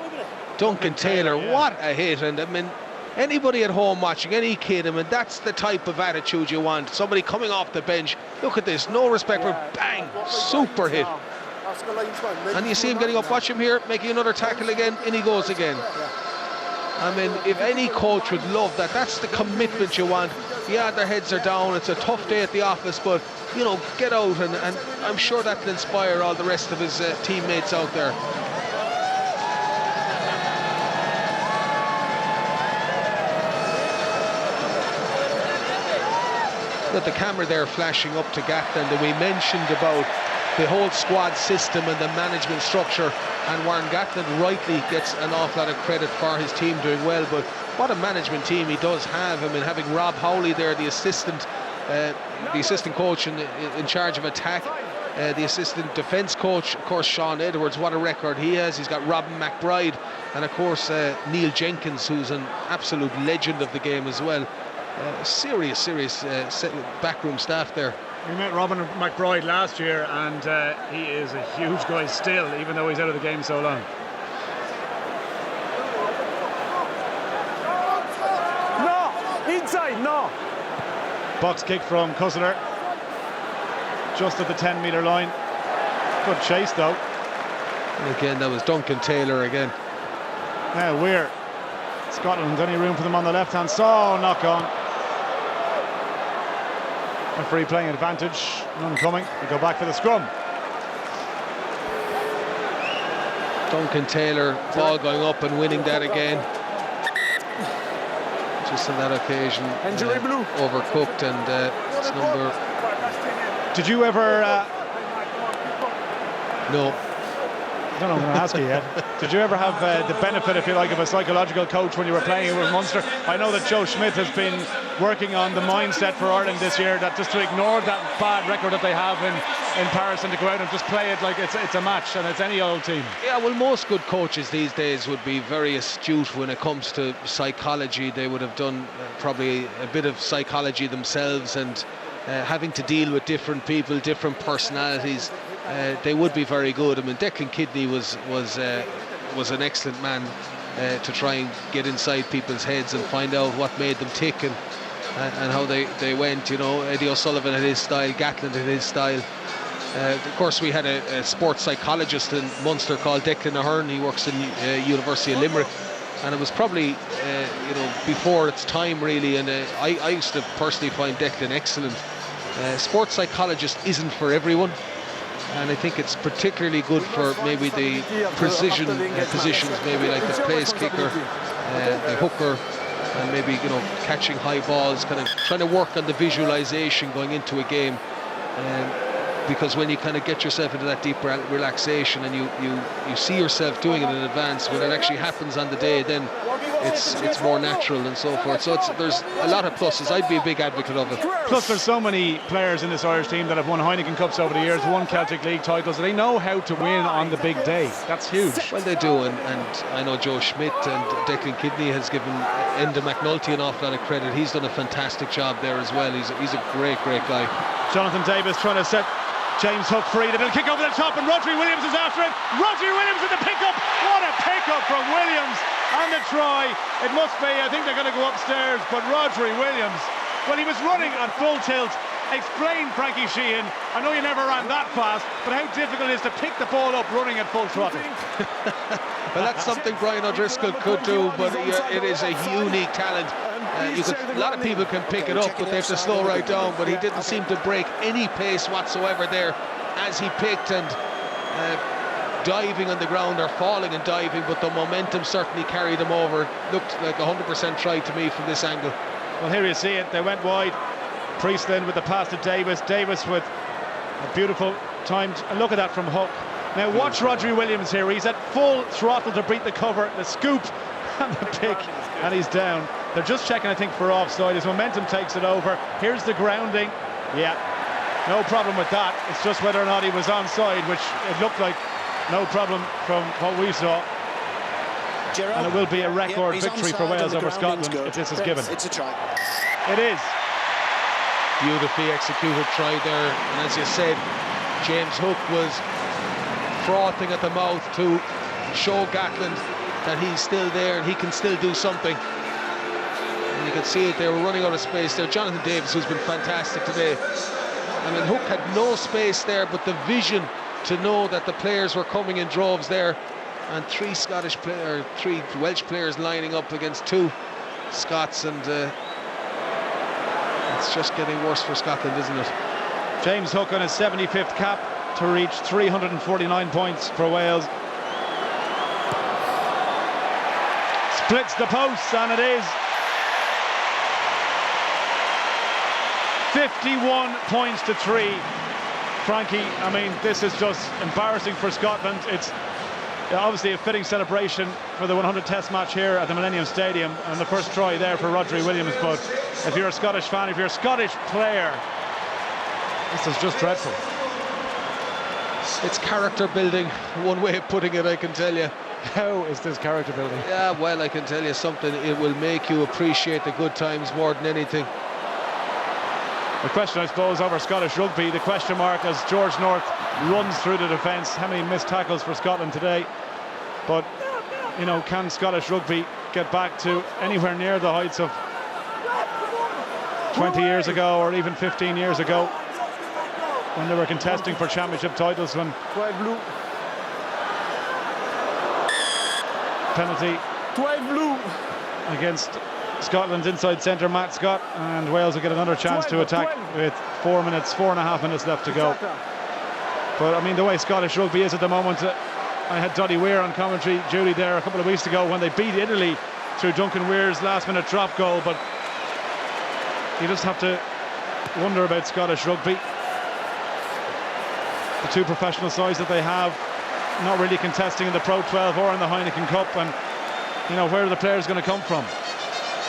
Duncan Taylor. Yeah. What a hit. And I mean, anybody at home watching, any kid, I mean, that's the type of attitude you want. Somebody coming off the bench. Look at this. No respect for bang. Super hit. And you see him getting up. Watch him here, making another tackle again. In he goes again. I mean, if any coach would love that, that's the commitment you want. Yeah, their heads are down, it's a tough day at the office, but, you know, get out, and I'm sure that will inspire all the rest of his teammates out there. Got the camera there flashing up to Gatland, and we mentioned about the whole squad system and the management structure, and Warren Gatland rightly gets an awful lot of credit for his team doing well, but what a management team he does have. I mean, having Rob Howley there, the assistant coach in charge of attack, the assistant defence coach, of course, Sean Edwards, what a record he has. He's got Robin McBride, and of course Neil Jenkins, who's an absolute legend of the game as well. Serious backroom staff there. We met Robin McBride last year, and he is a huge guy still, even though he's out of the game so long. No! Inside, no! Box kick from Cussler, just at the 10-metre line. Good chase, though. And again, that was Duncan Taylor again. Now Weir. Scotland, any room for them on the left-hand side? Knock on. A free playing advantage, none coming. We go back for the scrum. Duncan Taylor, ball going up and winning that again. Just on that occasion, overcooked, and it's number... Did you ever... No. I don't know, I'm going to ask you yet. Did you ever have the benefit, if you like, of a psychological coach when you were playing with Munster? I know that Joe Schmidt has been working on the mindset for Ireland this year, that just to ignore that bad record that they have in Paris and to go out and just play it like it's a match and it's any old team. Yeah, well, most good coaches these days would be very astute when it comes to psychology. They would have done probably a bit of psychology themselves, and having to deal with different people, different personalities. They would be very good. I mean, Declan Kidney was an excellent man to try and get inside people's heads and find out what made them tick and how they went. You know, Eddie O'Sullivan had his style, Gatland had his style. Of course, we had a sports psychologist in Munster called Declan Ahern. He works in University of Limerick, and it was probably before its time really. And I used to personally find Declan excellent. Sports psychologist isn't for everyone. And I think it's particularly good for maybe the precision positions, maybe like the place kicker, the hooker, and maybe, you know, catching high balls, kind of trying to work on the visualization going into a game. Because when you kind of get yourself into that deep relaxation and you see yourself doing it in advance, when it actually happens on the day, then it's more natural and so forth. So there's a lot of pluses. I'd be a big advocate of it. Plus, there's so many players in this Irish team that have won Heineken Cups over the years, won Celtic League titles. They know how to win on the big day. That's huge. Well, they do, and I know Joe Schmidt and Declan Kidney has given Enda McNulty an awful lot of credit. He's done a fantastic job there as well. He's a great guy. Jonathan Davis trying to set James Hook free. They'll kick over the top, and Rodri Williams is after it. Rodri Williams with the pickup. What a pickup from Williams on the try. It must be, I think they're going to go upstairs, but Rodri Williams, well, he was running at full tilt. Explain, Frankie Sheehan, I know you never ran that fast, but how difficult it is to pick the ball up running at full throttle. Well, that's something Brian O'Driscoll could do, but it is a unique talent. A lot of people can pick it up, but they have to slow right down, but he didn't seem to break any pace whatsoever there as he picked, and diving on the ground, or falling and diving, but the momentum certainly carried him over. Looked like 100% try to me from this angle. Well, here you see it. They went wide. Priestland with the pass to Davis. Davis with a beautiful time. And look at that from Hook. Now watch Rodri Williams here. He's at full throttle to beat the cover, the scoop and the pick, and he's down. They're just checking, I think, for offside. His momentum takes it over. Here's the grounding. Yeah, no problem with that. It's just whether or not he was onside, which it looked like no problem from what we saw. And it will be a record victory for Wales over Scotland if this is given. It's a try. It is. Beautifully executed try there, and as you said, James Hook was frothing at the mouth to show Gatland that he's still there and he can still do something. And you can see it, they were running out of space there. Jonathan Davis, who's been fantastic today. I mean, Hook had no space there, but the vision to know that the players were coming in droves there, and three Welsh players lining up against 2 Scots, and it's just getting worse for Scotland, isn't it? James Hook on his 75th cap to reach 349 points for Wales. Splits the posts, and it is 51 points to 3. Frankie, I mean, this is just embarrassing for Scotland. It's obviously a fitting celebration for the 100 Test match here at the Millennium Stadium, and the first try there for Rodri Williams. But if you're a Scottish fan, if you're a Scottish player, this is just dreadful. It's character building, one way of putting it, I can tell you. How is this character building? Yeah, well, I can tell you something. It will make you appreciate the good times more than anything. The question, I suppose, over Scottish rugby, the question mark as George North runs through the defence. How many missed tackles for Scotland today? But, you know, can Scottish rugby get back to anywhere near the heights of 20 years ago or even 15 years ago, when they were contesting for championship titles, when penalty 12 blue against Scotland's inside centre Matt Scott, and Wales will get another chance to attack with 4.5 minutes left to go. But I mean, the way Scottish rugby is at the moment, I had Doddy Weir on commentary, Julie, there a couple of weeks ago when they beat Italy through Duncan Weir's last minute drop goal. But you just have to wonder about Scottish rugby. The 2 professional sides that they have, not really contesting in the Pro 12 or in the Heineken Cup, and you know, where are the players going to come from?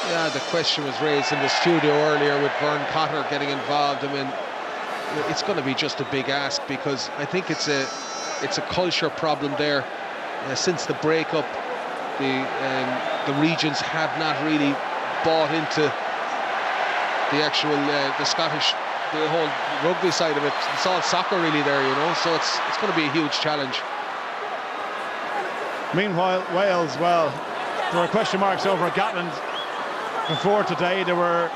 Yeah, the question was raised in the studio earlier with Vern Cotter getting involved. I mean, it's going to be just a big ask, because I think it's a culture problem there. Since the breakup, the regions have not really bought into the actual the Scottish, the whole rugby side of it. It's all soccer really there, you know, so it's going to be a huge challenge. Meanwhile, Wales, well, there were question marks over at Gatland before today. There were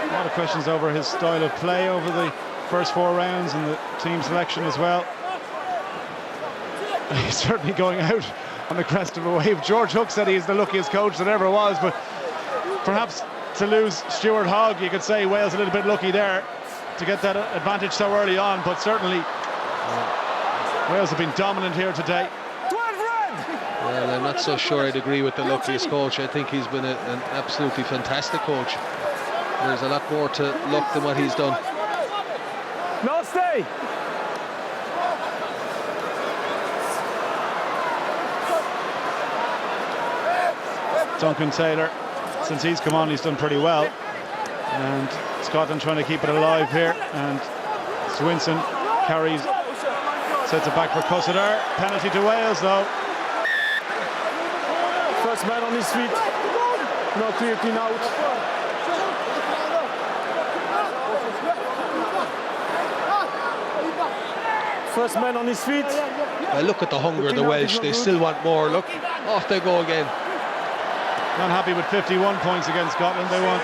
a lot of questions over his style of play over the first 4 rounds and the team selection as well. He's certainly going out on the crest of a wave. George Hook said he's the luckiest coach that ever was, but perhaps to lose Stuart Hogg, you could say Wales a little bit lucky there to get that advantage so early on, but certainly Wales have been dominant here today. Well, I'm not so sure I'd agree with the luckiest coach. I think he's been an absolutely fantastic coach. There's a lot more to luck than what he's done. No, stay. Duncan Taylor, since he's come on, he's done pretty well, and Scotland trying to keep it alive here, and Swinson carries, sets it back for Cussadar. Penalty to Wales though. First man on his feet. No clear, clean out. First man on his feet. Well, look at the hunger of the Welsh. They still want more. Look, off they go again. Not happy with 51 points against Scotland. They want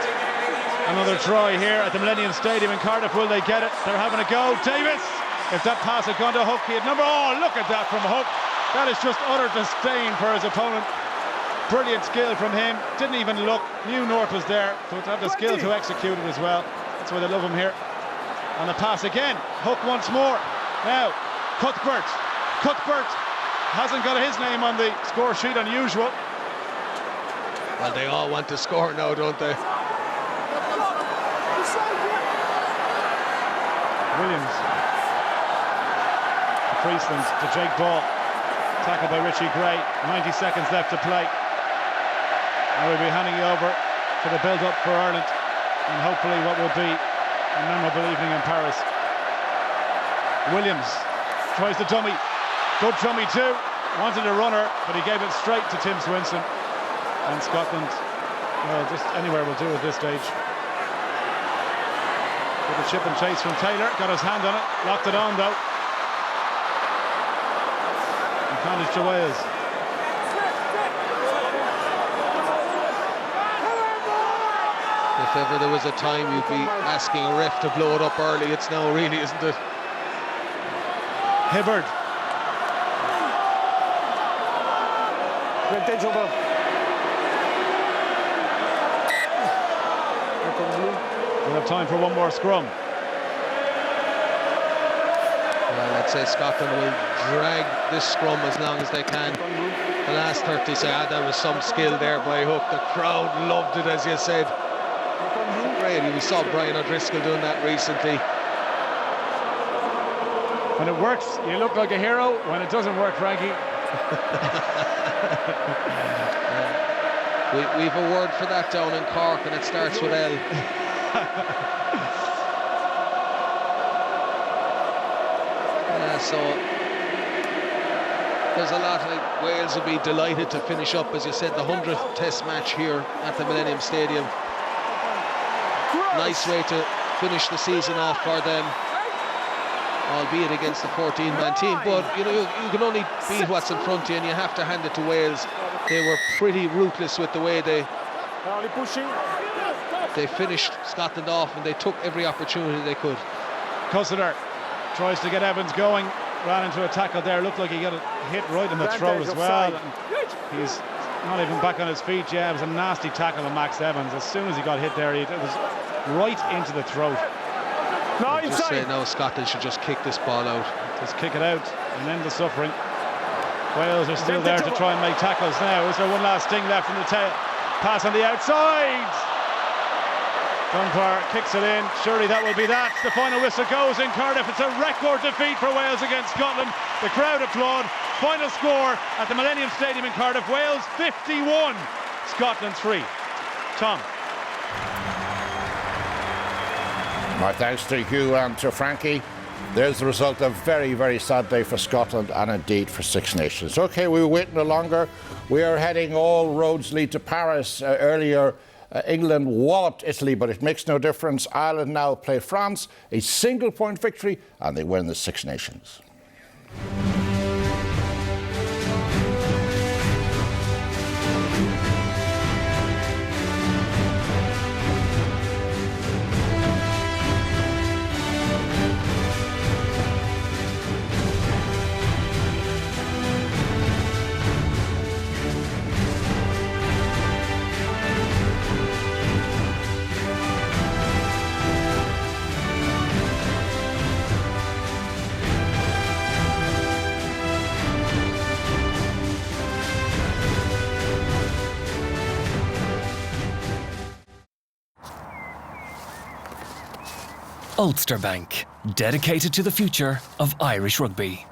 another try here at the Millennium Stadium in Cardiff. Will they get it? They're having a go. Davis, if that pass had gone to Hook, he had number. Oh, look at that from Hook. That is just utter disdain for his opponent. Brilliant skill from him. Didn't even look. Knew North was there, but to have the skill to execute it as well. That's why they love him here. And the pass again. Hook once more. Now, Cuthbert. Cuthbert hasn't got his name on the score sheet, unusual. Well, they all want to score now, don't they? Williams. Priestland to Jake Ball. Tackled by Richie Gray. 90 seconds left to play. And we'll be handing you over for the build-up for Ireland, and hopefully what will be a memorable evening in Paris. Williams tries the dummy. Good dummy too. Wanted a runner, but he gave it straight to Tim Swinson. And Scotland, well, just anywhere will do at this stage. With a chip and chase from Taylor. Got his hand on it. Locked it on though. Advantage to Wales. If ever there was a time you'd be asking a ref to blow it up early, it's now really, isn't it? Hibbard We'll have time for one more scrum. Well, I'd say Scotland will drag this scrum as long as they can. The last 30 seconds, there was some skill there by Hook. The crowd loved it, as you said. Great, we saw Brian O'Driscoll doing that recently. When it works, you look like a hero. When it doesn't work, Frankie. We've a word for that down in Cork, and it starts with L. So there's a lot of Wales will be delighted to finish up, as you said, the 100th Test match here at the Millennium Stadium. Nice way to finish the season off for them, albeit against the 14-man team. But you know, you can only beat what's in front of you, and you have to hand it to Wales. They were pretty ruthless with the way they finished Scotland off, and they took every opportunity they could. Cussiter tries to get Evans going, ran into a tackle there, looked like he got a hit right in the throat as well. He's not even back on his feet yet. It was a nasty tackle on Max Evans. As soon as he got hit there, it was right into the throat. Just say no, Scotland should just kick this ball out. Just kick it out and end the suffering. Wales are still there to try and make tackles now. Is there one last sting left from the tail? Pass on the outside. Dunbar kicks it in. Surely that will be that. The final whistle goes in Cardiff. It's a record defeat for Wales against Scotland. The crowd applaud. Final score at the Millennium Stadium in Cardiff. Wales 51, Scotland 3. Tom. My thanks to Hugh and to Frankie. There's the result of a very, very sad day for Scotland and indeed for Six Nations. OK, we were waiting no longer. We are heading, all roads lead to Paris. Earlier, England walloped Italy, but it makes no difference. Ireland now play France, a single-point victory, and they win the Six Nations. Ulster Bank, dedicated to the future of Irish rugby.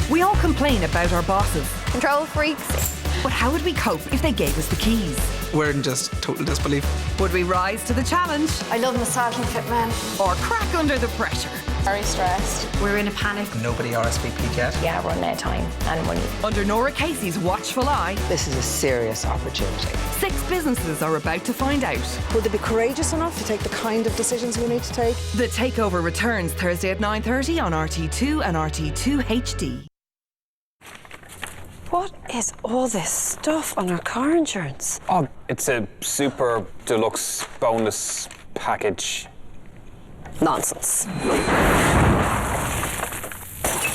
We all complain about our bosses. Control freaks. But how would we cope if they gave us the keys? We're in just total disbelief. Would we rise to the challenge? I love massaging fit men. Or crack under the pressure? Very stressed. We're in a panic. Nobody RSVP'd yet. Yeah, running out of time and money. Under Nora Casey's watchful eye, this is a serious opportunity. 6 businesses are about to find out. Will they be courageous enough to take the kind of decisions we need to take? The Takeover returns Thursday at 9:30 on RT2 and RT2 HD. What is all this stuff on our car insurance? Oh, it's a super deluxe bonus package. Nonsense.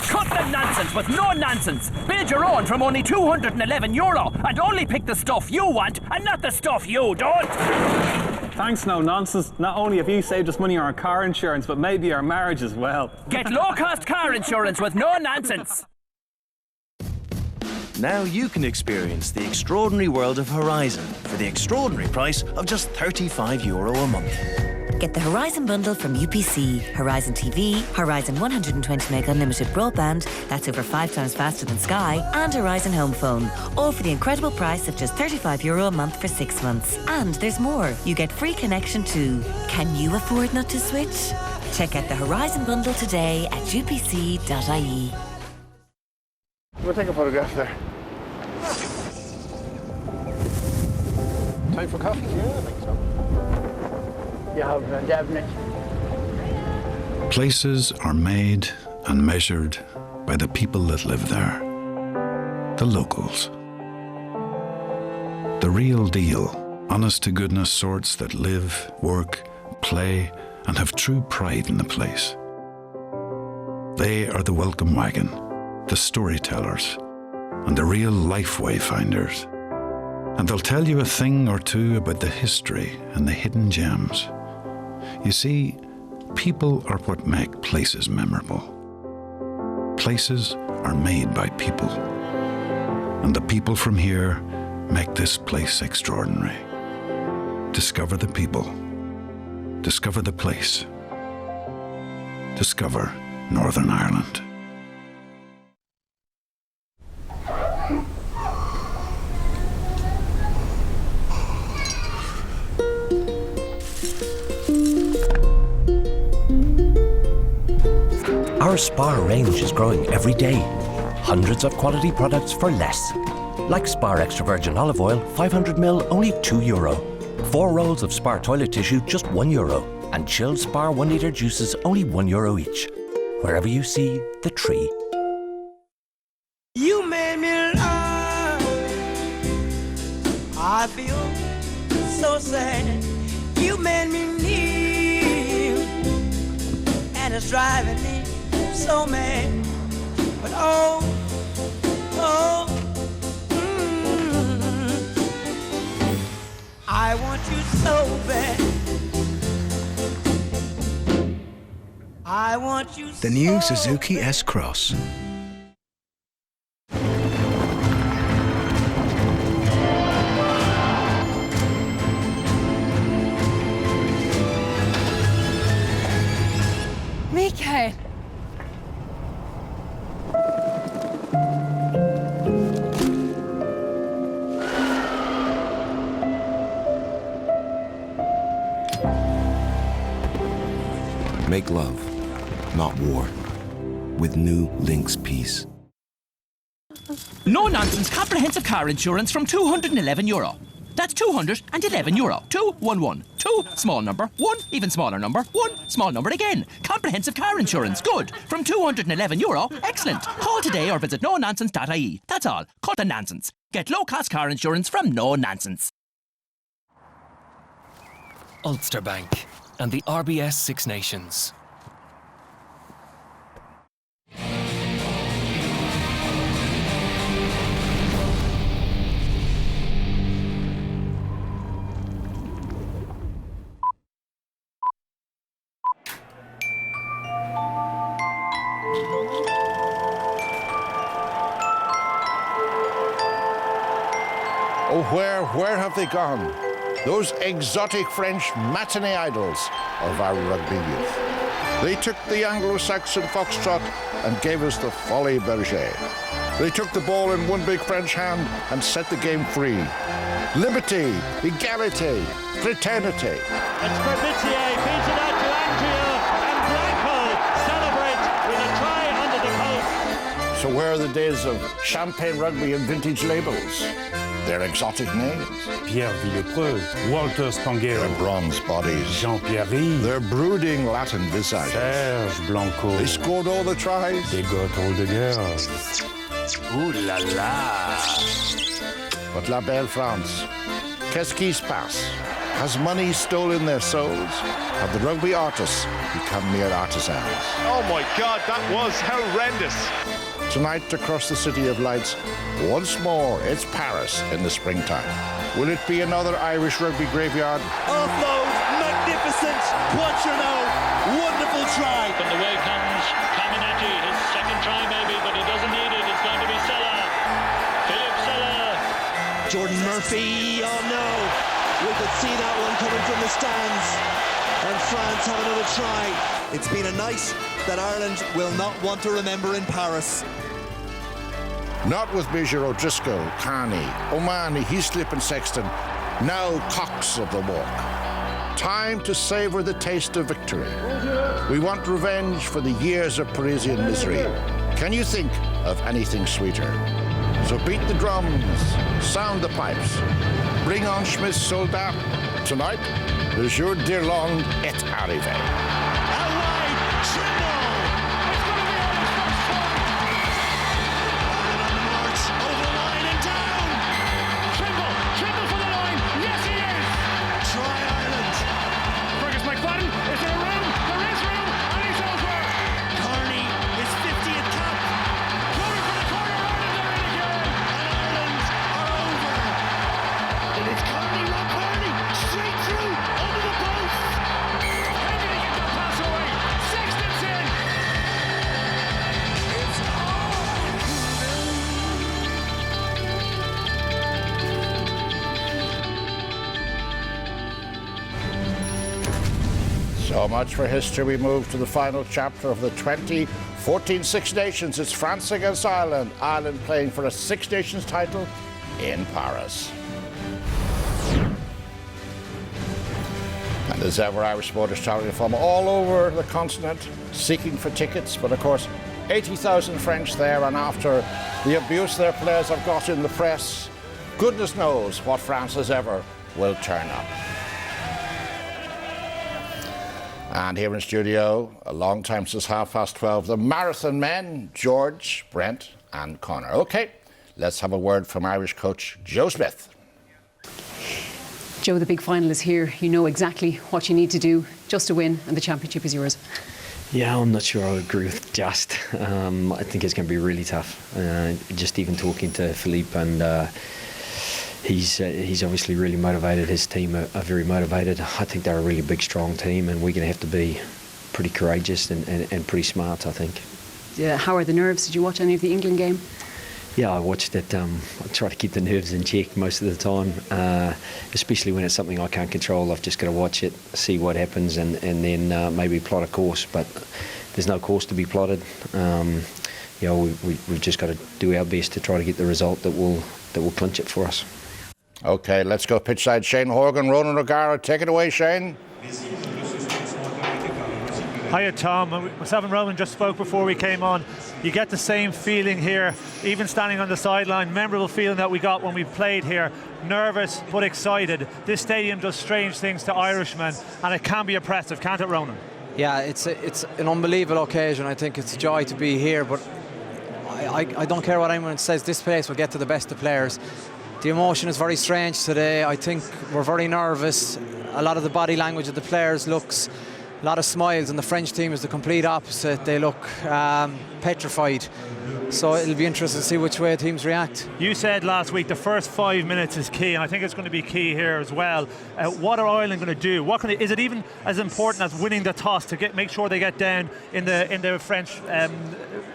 Cut the nonsense with no nonsense. Build your own from only €211 and only pick the stuff you want and not the stuff you don't. Thanks, no nonsense. Not only have you saved us money on our car insurance, but maybe our marriage as well. Get low-cost car insurance with no nonsense. Now you can experience the extraordinary world of Horizon for the extraordinary price of just €35 a month. Get the Horizon bundle from UPC, Horizon TV, Horizon 120 meg unlimited broadband, that's over 5 times faster than Sky, and Horizon Home Phone, all for the incredible price of just €35 a month for 6 months. And there's more. You get free connection too. Can you afford not to switch? Check out the Horizon bundle today at upc.ie. We'll take a photograph there. Time for coffee? Yeah, I think so. You have definitely. Places are made and measured by the people that live there. The locals. The real deal, honest-to-goodness sorts that live, work, play, and have true pride in the place. They are the welcome wagon, the storytellers, and the real-life wayfinders. And they'll tell you a thing or two about the history and the hidden gems. You see, people are what make places memorable. Places are made by people. And the people from here make this place extraordinary. Discover the people. Discover the place. Discover Northern Ireland. Our Spar range is growing every day. Hundreds of quality products for less. Like Spar Extra Virgin Olive Oil, 500ml, only €2. 4 rolls of Spar toilet tissue, just €1. And chilled Spar 1 litre juices, only €1 each. Wherever you see the tree. You made me laugh. I feel so sad. You made me kneel. And it's driving me so mad. But oh, I want you so bad. I want you The new Suzuki S-Cross. Mikael. Make love, not war. With new Lynx Peace. No nonsense comprehensive car insurance from €211. That's €211. 211. 2 small number, 1 even smaller number, 1 small number again. Comprehensive car insurance, good. From €211. Excellent. Call today or visit nononsense.ie. That's all. Cut the nonsense. Get low-cost car insurance from No Nonsense. Ulster Bank and the RBS Six Nations. Oh, where have they gone? Those exotic French matinee idols of our rugby youth. They took the Anglo-Saxon foxtrot and gave us the Folie Berger. They took the ball in one big French hand and set the game free. Liberty, equality, fraternity. It's Berbitier, beats it out to Andrea, and Blanco celebrates with a try under the post. So where are the days of champagne rugby and vintage labels? Their exotic names. Pierre Villepreux, Walter Spanghero. Their bronze bodies. Jean-Pierre Rive. Their brooding Latin visages. Serge Blanco. They scored all the tries. They got all the girls. Ooh la la. But la belle France, qu'est-ce qui se passe? Has money stolen their souls? Have the rugby artists become mere artisans? Oh my God, that was horrendous. Tonight, across the City of Lights, once more, it's Paris in the springtime. Will it be another Irish rugby graveyard? Offload, magnificent. Poitrenaud, wonderful try. And the way comes Caminati, his second try maybe, but he doesn't need it. It's going to be Sella. Philip Sella. Jordan Murphy, oh no. We could see that one coming from the stands. And France have another try. It's been a night that Ireland will not want to remember in Paris. Not with Major O'Driscoll, Carney, O'Mahony, Heaslip and Sexton, now cocks of the walk. Time to savour the taste of victory. We want revenge for the years of Parisian misery. Can you think of anything sweeter? So beat the drums, sound the pipes, bring on Schmidt's soldat. Tonight, le jour d'Irlande est arrivé. So much for history. We move to the final chapter of the 2014 Six Nations. It's France against Ireland. Ireland playing for a Six Nations title in Paris. And as ever, Irish supporters travelling from all over the continent seeking for tickets. But of course, 80,000 French there, and after the abuse their players have got in the press, goodness knows what France as ever will turn up. And here in studio, a long time since 12:30, the Marathon men, George, Brent and Conor. OK, let's have a word from Irish coach Joe Smith. Joe, the big final is here. You know exactly what you need to do just to win, and the championship is yours. Yeah, I'm not sure I agree with Just. I think it's going to be really tough. Just even talking to Philippe, and he's obviously really motivated. His team are very motivated. I think they're a really big, strong team, and we're going to have to be pretty courageous and pretty smart, I think. Yeah, how are the nerves? Did you watch any of the England game? Yeah, I watched it. I try to keep the nerves in check most of the time, especially when it's something I can't control. I've just got to watch it, see what happens, and then maybe plot a course. But there's no course to be plotted. We've just got to do our best to try to get the result that will clinch it for us. OK, let's go pitchside. Shane Horgan, Ronan O'Gara. Take it away, Shane. Hiya, Tom. Myself and Ronan just spoke before we came on. You get the same feeling here, even standing on the sideline. Memorable feeling that we got when we played here. Nervous but excited. This stadium does strange things to Irishmen, and it can be oppressive, can't it, Ronan? Yeah, it's an unbelievable occasion. I think it's a joy to be here, but I don't care what anyone says. This place will get to the best of players. The emotion is very strange today. I think we're very nervous. A lot of the body language of the players looks a lot of smiles, and the French team is the complete opposite. They look petrified. So it'll be interesting to see which way teams react. You said last week the first 5 minutes is key, and I think it's going to be key here as well. What are Ireland going to do? Is it even as important as winning the toss to make sure they get down in the French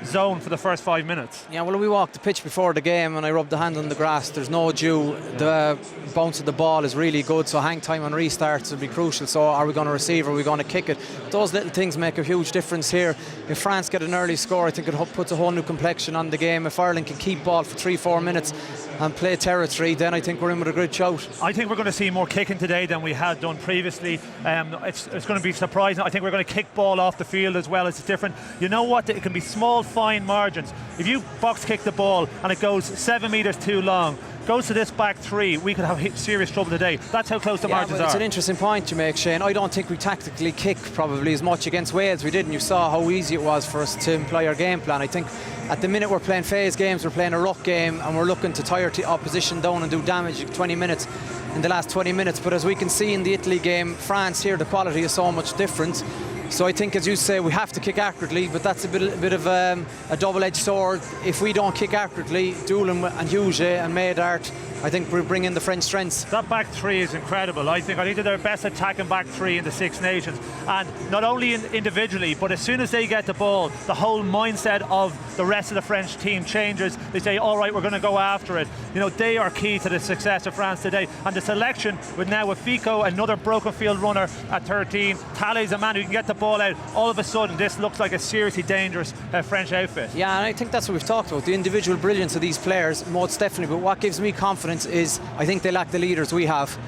zone for the first 5 minutes? Yeah, well, we walked the pitch before the game and I rubbed the hand on the grass. There's no dew. The bounce of the ball is really good, so hang time on restarts will be crucial. So are we going to receive, or are we going to kick it? Those little things make a huge difference here. If France get an early score, I think it puts a whole new complexion on the game. If Ireland can keep ball for 3-4 minutes and play territory, then I think we're in with a good shout. I think we're going to see more kicking today than we had done previously. It's going to be surprising. I think we're going to kick ball off the field as well. It's different. You know what? It can be small, fine margins. If you box kick the ball and it goes 7 metres too long, goes to this back three, we could have serious trouble today. That's how close the margins are. It's an interesting point you make, Shane. I don't think we tactically kick probably as much against Wales. We did, and you saw how easy it was for us to employ our game plan. I think at the minute we're playing phase games, we're playing a ruck game, and we're looking to tire opposition down and do damage 20 minutes in the last 20 minutes. But as we can see in the Italy game, France here, the quality is so much different. So I think, as you say, we have to kick accurately, but that's a bit of a double-edged sword. If we don't kick accurately, Doolan and Hughes and Maydart, I think we bring in the French strengths. That back three is incredible. I think they're their best attacking back three in the Six Nations, and not only individually, but as soon as they get the ball, the whole mindset of the rest of the French team changes. They say, all right, we're going to go after it. You know, they are key to the success of France today, and the selection with Fico, another broken field runner at 13, Talley's a man who can get the ball out. All of a sudden, this looks like a seriously dangerous French outfit. Yeah, and I think that's what we've talked about, the individual brilliance of these players, most definitely. But what gives me confidence is I think they lack the leaders we have.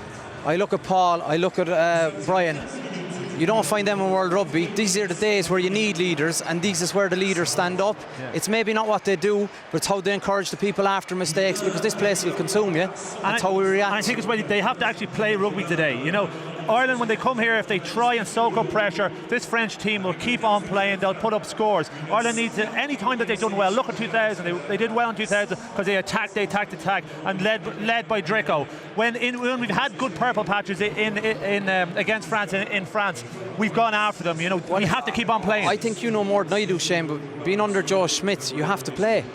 I look at Paul, I look at Brian. You don't find them in World Rugby. These are the days where you need leaders, and this is where the leaders stand up. Yeah. It's maybe not what they do, but it's how they encourage the people after mistakes, because this place will consume you. That's how we react. And I think it's why they have to actually play rugby today. You know, Ireland, when they come here, if they try and soak up pressure, this French team will keep on playing. They'll put up scores. Ireland needs to, any time that they've done well, look at 2000, they did well in 2000 because they attacked, and led by Drico. When we've had good purple patches against France in France, we've gone after them. You know, we have to keep on playing. I think you know more than I do, Shane, but being under Joe Schmidt, you have to play.